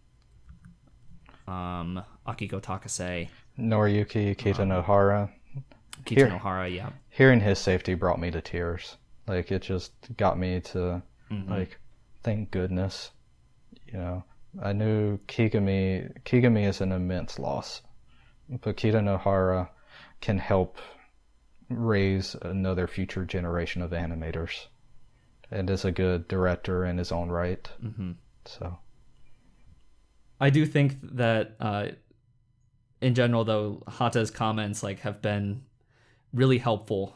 Akiko Takase. Noriyuki Kitanohara. Kitanohara, Hearing his safety brought me to tears. Like, it just got me to, like, thank goodness. I knew Kigami is an immense loss, but Kita Nohara can help raise another future generation of animators, and is a good director in his own right. So I do think that in general, though, Hata's comments like have been really helpful.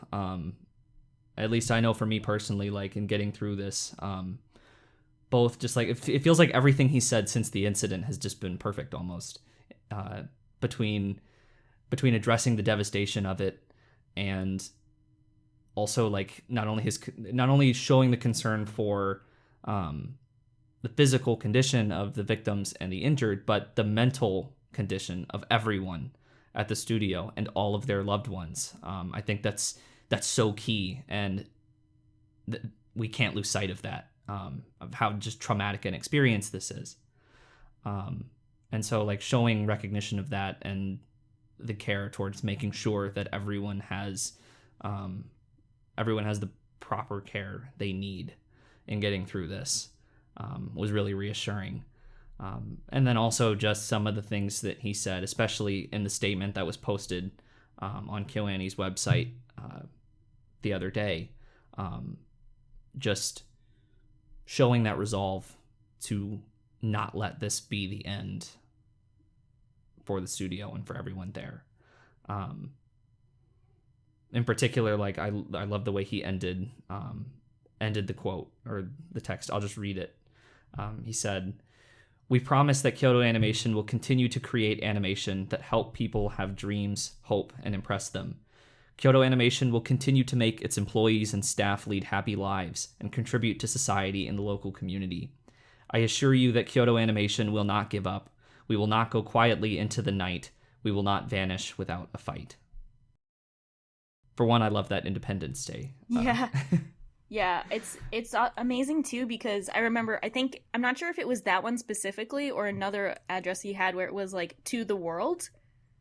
At least I know for me personally, like in getting through this, both just like it feels like everything he said since the incident has just been perfect almost, between addressing the devastation of it and also like not only showing the concern for the physical condition of the victims and the injured, but the mental condition of everyone at the studio and all of their loved ones. I think that's so key, and we can't lose sight of that, of how just traumatic an experience this is. And so like showing recognition of that and the care towards making sure that everyone has the proper care they need in getting through this was really reassuring. And then also just some of the things that he said, especially in the statement that was posted on KyoAni's website the other day, just showing that resolve to not let this be the end for the studio and for everyone there. In particular, like I love the way he ended the quote or the text. I'll just read it. He said, "We promise that Kyoto Animation will continue to create animation that help people have dreams, hope, and impress them. Kyoto Animation will continue to make its employees and staff lead happy lives and contribute to society in the local community. I assure you that Kyoto Animation will not give up. We will not go quietly into the night. We will not vanish without a fight." For one, I love that Independence Day. Yeah. Yeah, it's amazing too, because I remember, I'm not sure if it was that one specifically or another address he had where it was like "to the world,"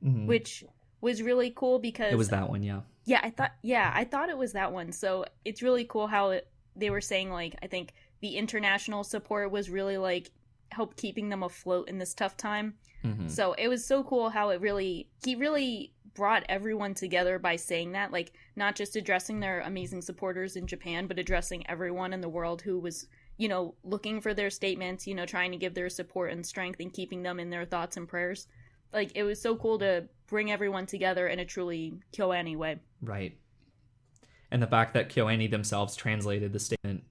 which was really cool because it was that one. Yeah, I thought it was that one. So it's really cool how they were saying, like, I think the international support was really like help keeping them afloat in this tough time. So it was so cool how he really brought everyone together by saying that, like, not just addressing their amazing supporters in Japan, but addressing everyone in the world who was, looking for their statements, trying to give their support and strength and keeping them in their thoughts and prayers. Like, it was so cool to bring everyone together in a truly KyoAni way. Right. And the fact that KyoAni themselves translated the statement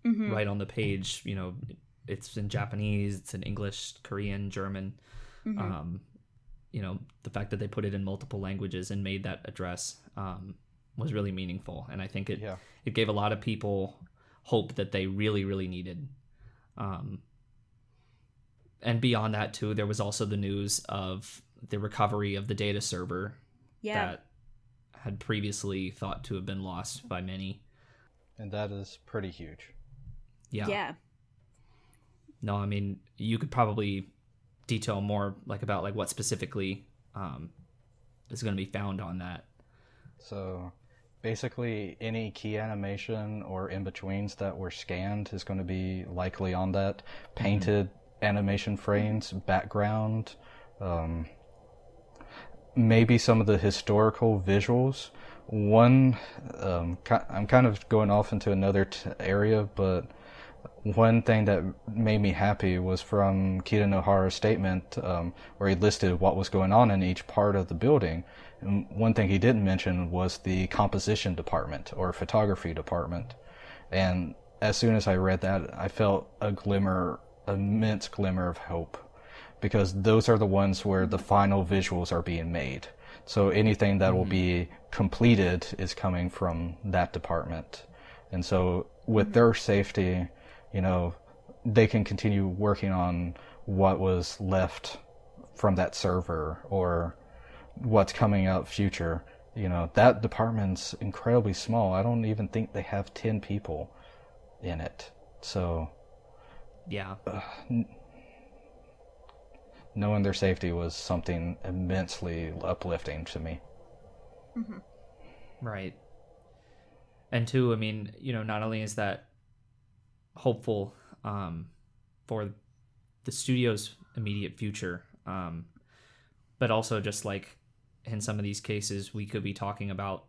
right on the page, it's in Japanese, it's in English, Korean, German. The fact that they put it in multiple languages and made that address was really meaningful. And I think it gave a lot of people hope that they really, really needed. And beyond that, too, there was also the news of the recovery of the data server that had previously thought to have been lost by many. And that is pretty huge. Yeah. No, I mean, you could probably detail more about what specifically is going to be found on that. So basically any key animation or in-betweens that were scanned is going to be likely on that. Painted animation frames, background, maybe some of the historical visuals. One, I'm kind of going off into another area, but one thing that made me happy was from Kita Nohara's statement, where he listed what was going on in each part of the building. And one thing he didn't mention was the composition department or photography department. And as soon as I read that, I felt immense glimmer of hope, because those are the ones where the final visuals are being made. So anything that will be completed is coming from that department. And so with their safety, they can continue working on what was left from that server or what's coming out future. That department's incredibly small. I don't even think they have 10 people in it. So, yeah. Knowing their safety was something immensely uplifting to me. Right. And two, I mean, not only is that hopeful for the studio's immediate future, but also just like in some of these cases, we could be talking about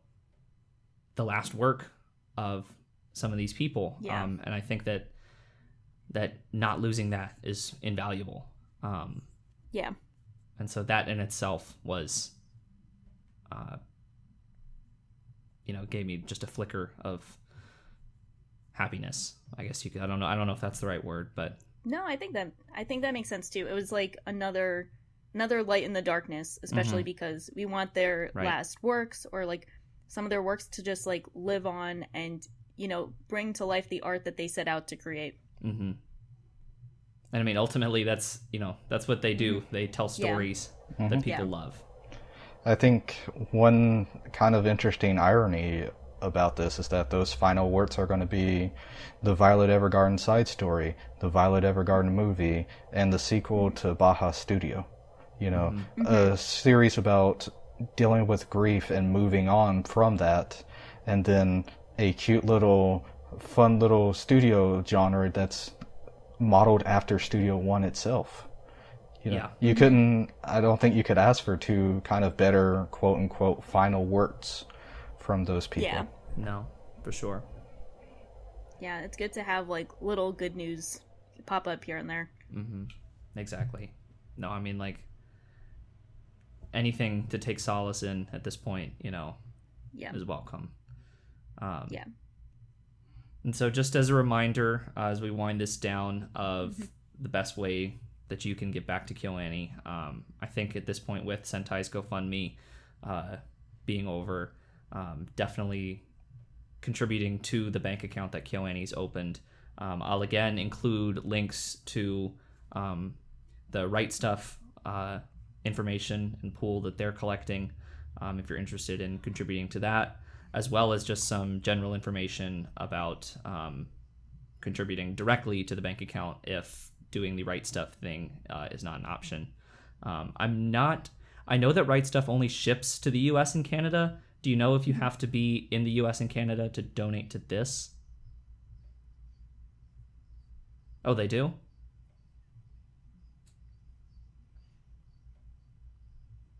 the last work of some of these people. Yeah. And I think that not losing that is invaluable. Yeah. And so that in itself was, gave me just a flicker of happiness. I guess you could. I don't know if that's the right word, but no, I think that makes sense too. It was like another light in the darkness, especially because we want their last works or like some of their works to just like live on and bring to life the art that they set out to create. Mm-hmm. And I mean, ultimately, that's what they do. They tell stories that people love. I think one kind of interesting irony about this is that those final works are going to be the Violet Evergarden side story, the Violet Evergarden movie, and the sequel to Baja Studio. A series about dealing with grief and moving on from that, and then a cute little, fun little studio genre that's modeled after Studio One itself. You couldn't. I don't think you could ask for two kind of better quote unquote final works from those people. Yeah. No, for sure. Yeah, it's good to have like little good news pop up here and there. Mm-hmm. Exactly. No, I mean like anything to take solace in at this point, is welcome. Yeah. And so just as a reminder, as we wind this down of the best way that you can get back to KyoAni, I think at this point with Sentai's GoFundMe being over, definitely contributing to the bank account that KyoAni's opened. I'll again include links to the Right Stuff information and pool that they're collecting if you're interested in contributing to that, as well as just some general information about contributing directly to the bank account if doing the Right Stuff thing is not an option. I know that Right Stuff only ships to the US and Canada. Do you know if you have to be in the US and Canada to donate to this? Oh, they do?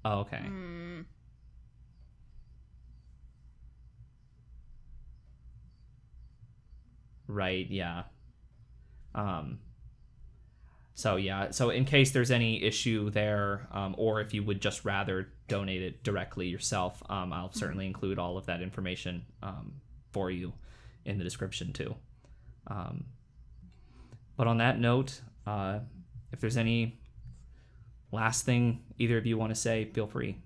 Oh, okay. Right, yeah. So in case there's any issue there, or if you would just rather donate it directly yourself, I'll certainly include all of that information for you in the description too. But on that note, if there's any last thing either of you want to say, feel free.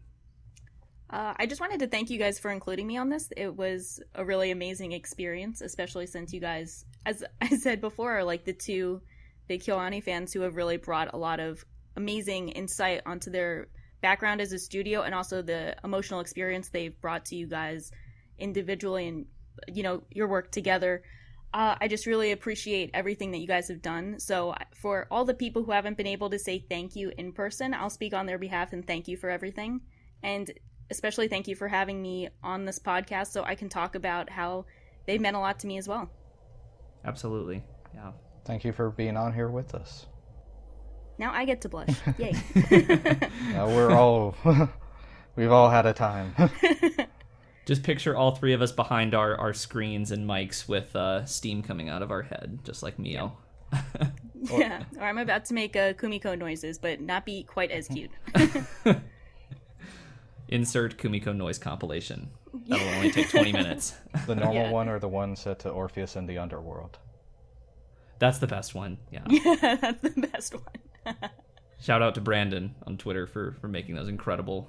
I just wanted to thank you guys for including me on this. It was a really amazing experience, especially since you guys, as I said before, are like the two big KyoAni fans who have really brought a lot of amazing insight onto their background as a studio and also the emotional experience they've brought to you guys individually and, your work together. I just really appreciate everything that you guys have done. So for all the people who haven't been able to say thank you in person, I'll speak on their behalf and thank you for everything. And especially thank you for having me on this podcast so I can talk about how they meant a lot to me as well. Absolutely. Yeah. Thank you for being on here with us. Now I get to blush. Yay. We've all had a time. Just picture all three of us behind our screens and mics with steam coming out of our head, just like Mio. Yeah, or I'm about to make Kumiko noises, but not be quite as cute. Insert Kumiko noise compilation. That'll only take 20 minutes. The normal one or the one set to Orpheus in the Underworld? That's the best one, yeah. Yeah, that's the best one. Shout out to Brandon on Twitter for making those incredible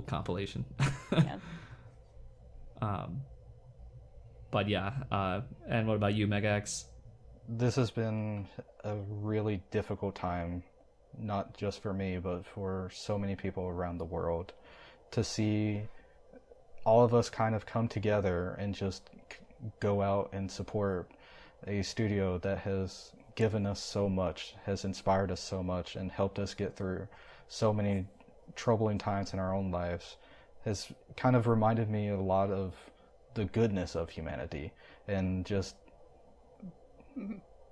compilation. Yeah. But yeah, and what about you, Mega X? This has been a really difficult time, not just for me, but for so many people around the world, to see all of us kind of come together and just go out and support a studio that has given us so much, has inspired us so much, and helped us get through so many troubling times in our own lives, has kind of reminded me a lot of the goodness of humanity and just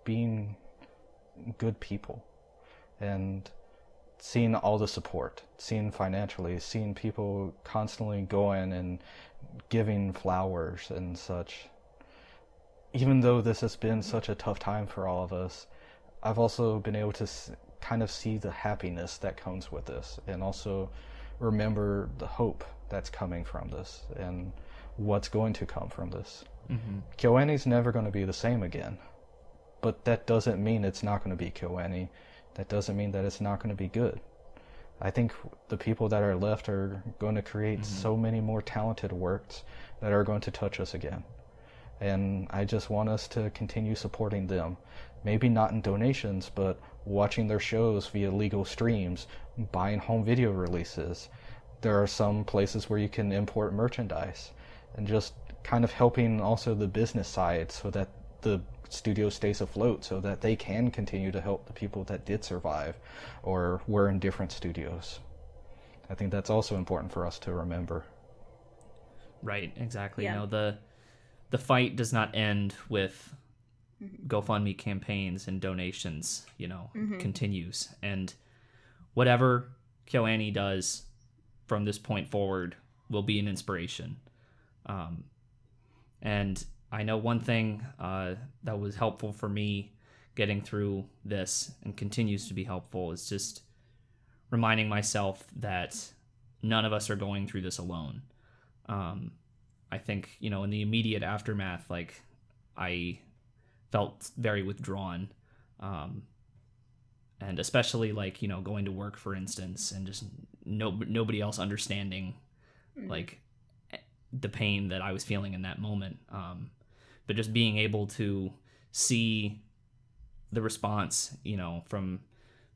being good people, and seeing all the support, seeing financially, seeing people constantly going and giving flowers and such. Even though this has been such a tough time for all of us, I've also been able to kind of see the happiness that comes with this, and also remember the hope that's coming from this and what's going to come from this. KyoAni's never going to be the same again, but that doesn't mean it's not going to be KyoAni. That doesn't mean that it's not going to be good. I think the people that are left are going to create so many more talented works that are going to touch us again. And I just want us to continue supporting them. Maybe not in donations, but watching their shows via legal streams, buying home video releases. There are some places where you can import merchandise, and just kind of helping also the business side so that the studio stays afloat, so that they can continue to help the people that did survive or were in different studios. I think that's also important for us to remember. Right, exactly. Yeah. You know, the fight does not end with GoFundMe campaigns and donations, you know, continues. And whatever KyoAni does from this point forward will be an inspiration. And I know one thing that was helpful for me getting through this and continues to be helpful is just reminding myself that none of us are going through this alone. I think, you know, in the immediate aftermath, like, I felt very withdrawn. And especially, like, you know, going to work, for instance, and just nobody else understanding, like, the pain that I was feeling in that moment. But just being able to see the response, you know, from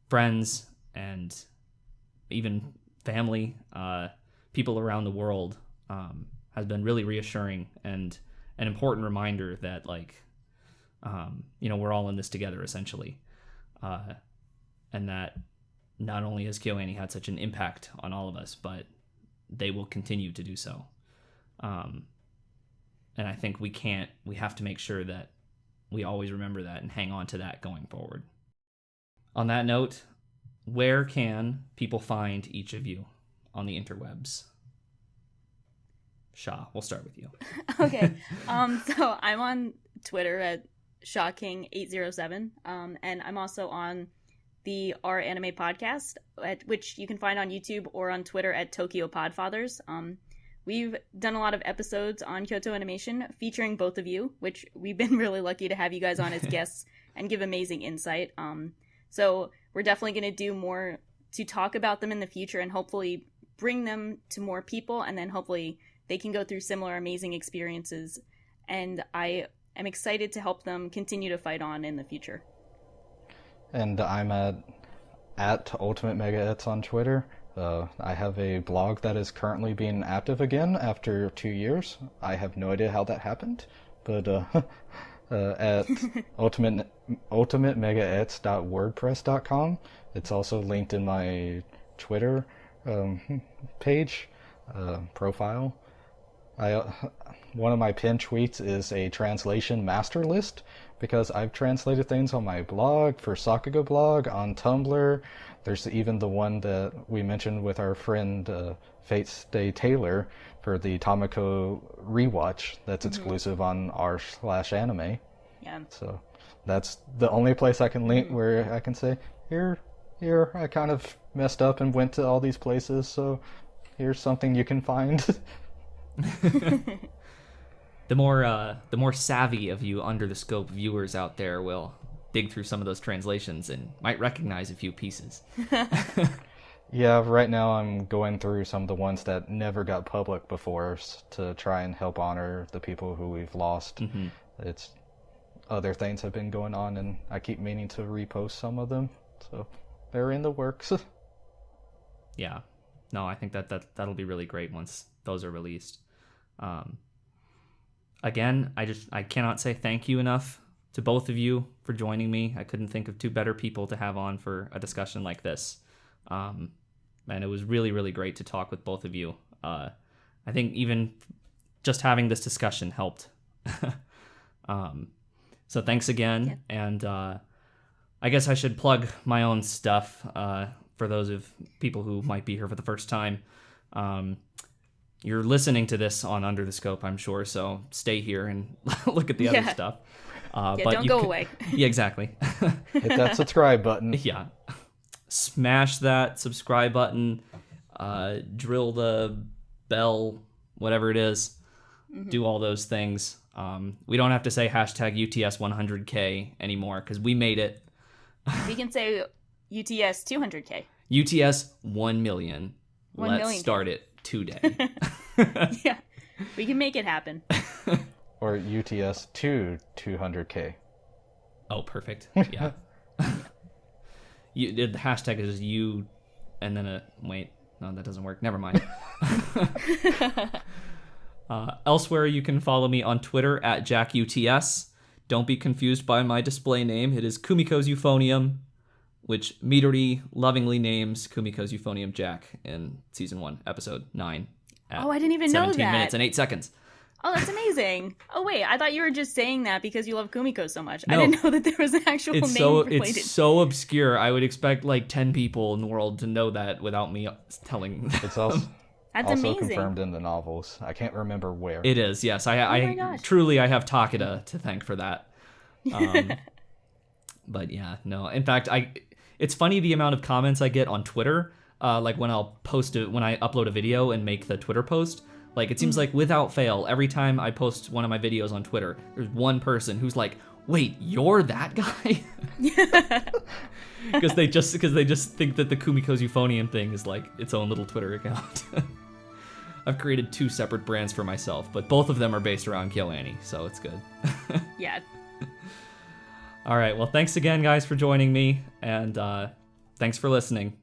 friends and even family, people around the world, has been really reassuring and an important reminder that, like, you know, we're all in this together, essentially. And that not only has KyoAni had such an impact on all of us, but they will continue to do so. And I think we have to make sure that we always remember that and hang on to that going forward. On that note, where can people find each of you on the interwebs? Sha, we'll start with you. Okay. So I'm on Twitter at ShawKing807. And I'm also on the Our Anime podcast, which you can find on YouTube or on Twitter at Tokyo Podfathers. We've done a lot of episodes on Kyoto Animation featuring both of you, which we've been really lucky to have you guys on as guests and give amazing insight. So we're definitely going to do more to talk about them in the future and hopefully bring them to more people, and then hopefully they can go through similar amazing experiences. And I am excited to help them continue to fight on in the future. And I'm at Ultimate Megahertz on Twitter. I have a blog that is currently being active again after 2 years. I have no idea how that happened, but at ultimatemegahertz.wordpress.com. It's also linked in my Twitter page profile. One of my pinned tweets is a translation master list, because I've translated things on my blog, for Sakuga blog, on Tumblr. There's even the one that we mentioned with our friend Fate Stay Taylor for the Tamako rewatch that's exclusive on r/anime. Yeah. So that's the only place I can link where I can say, here, I kind of messed up and went to all these places, so here's something you can find. The more savvy of you under the scope viewers out there will dig through some of those translations and might recognize a few pieces. Yeah, right now I'm going through some of the ones that never got public before to try and help honor the people who we've lost. It's other things have been going on, and I keep meaning to repost some of them, so they're in the works. Yeah, no, I think that'll be really great once those are released. Again, I cannot say thank you enough to both of you for joining me. I couldn't think of two better people to have on for a discussion like this. And it was really, really great to talk with both of you. I think even just having this discussion helped. So thanks again, and I guess I should plug my own stuff for those of people who might be here for the first time. You're listening to this on Under the Scope, I'm sure, so stay here and look at the other stuff. But don't go away. Yeah, exactly. Hit that subscribe button. Yeah. Smash that subscribe button. Drill the bell, whatever it is. Do all those things. We don't have to say hashtag UTS100K anymore because we made it. We can say UTS 200K. UTS 1 million. Let's start it today. Yeah, we can make it happen. Or UTS 200K. Oh, perfect. Yeah. The hashtag is you, and then wait. No, that doesn't work. Never mind. Elsewhere, you can follow me on Twitter at JackUTS. Don't be confused by my display name. It is Kumiko's Euphonium, which Midori lovingly names Kumiko's Euphonium Jack in Season 1, Episode 9. I didn't even know that. 17 minutes and 8 seconds. Oh, that's amazing. Oh, wait, I thought you were just saying that because you love Kumiko so much. No, I didn't know that there was an actual name related. It's so obscure. I would expect like 10 people in the world to know that without me telling them. It's also, that's also amazing. confirmed in the novels. I can't remember where. It is, yes. I truly, I have Takeda to thank for that. But yeah, no. In fact, it's funny the amount of comments I get on Twitter. Like when I upload a video and make the Twitter post. Like, it seems like without fail, every time I post one of my videos on Twitter, there's one person who's like, wait, you're that guy? Because they just think that the Kumiko's Euphonium thing is like its own little Twitter account. I've created 2 separate brands for myself, but both of them are based around KyoAni, so it's good. Yeah. All right, well, thanks again, guys, for joining me, and thanks for listening.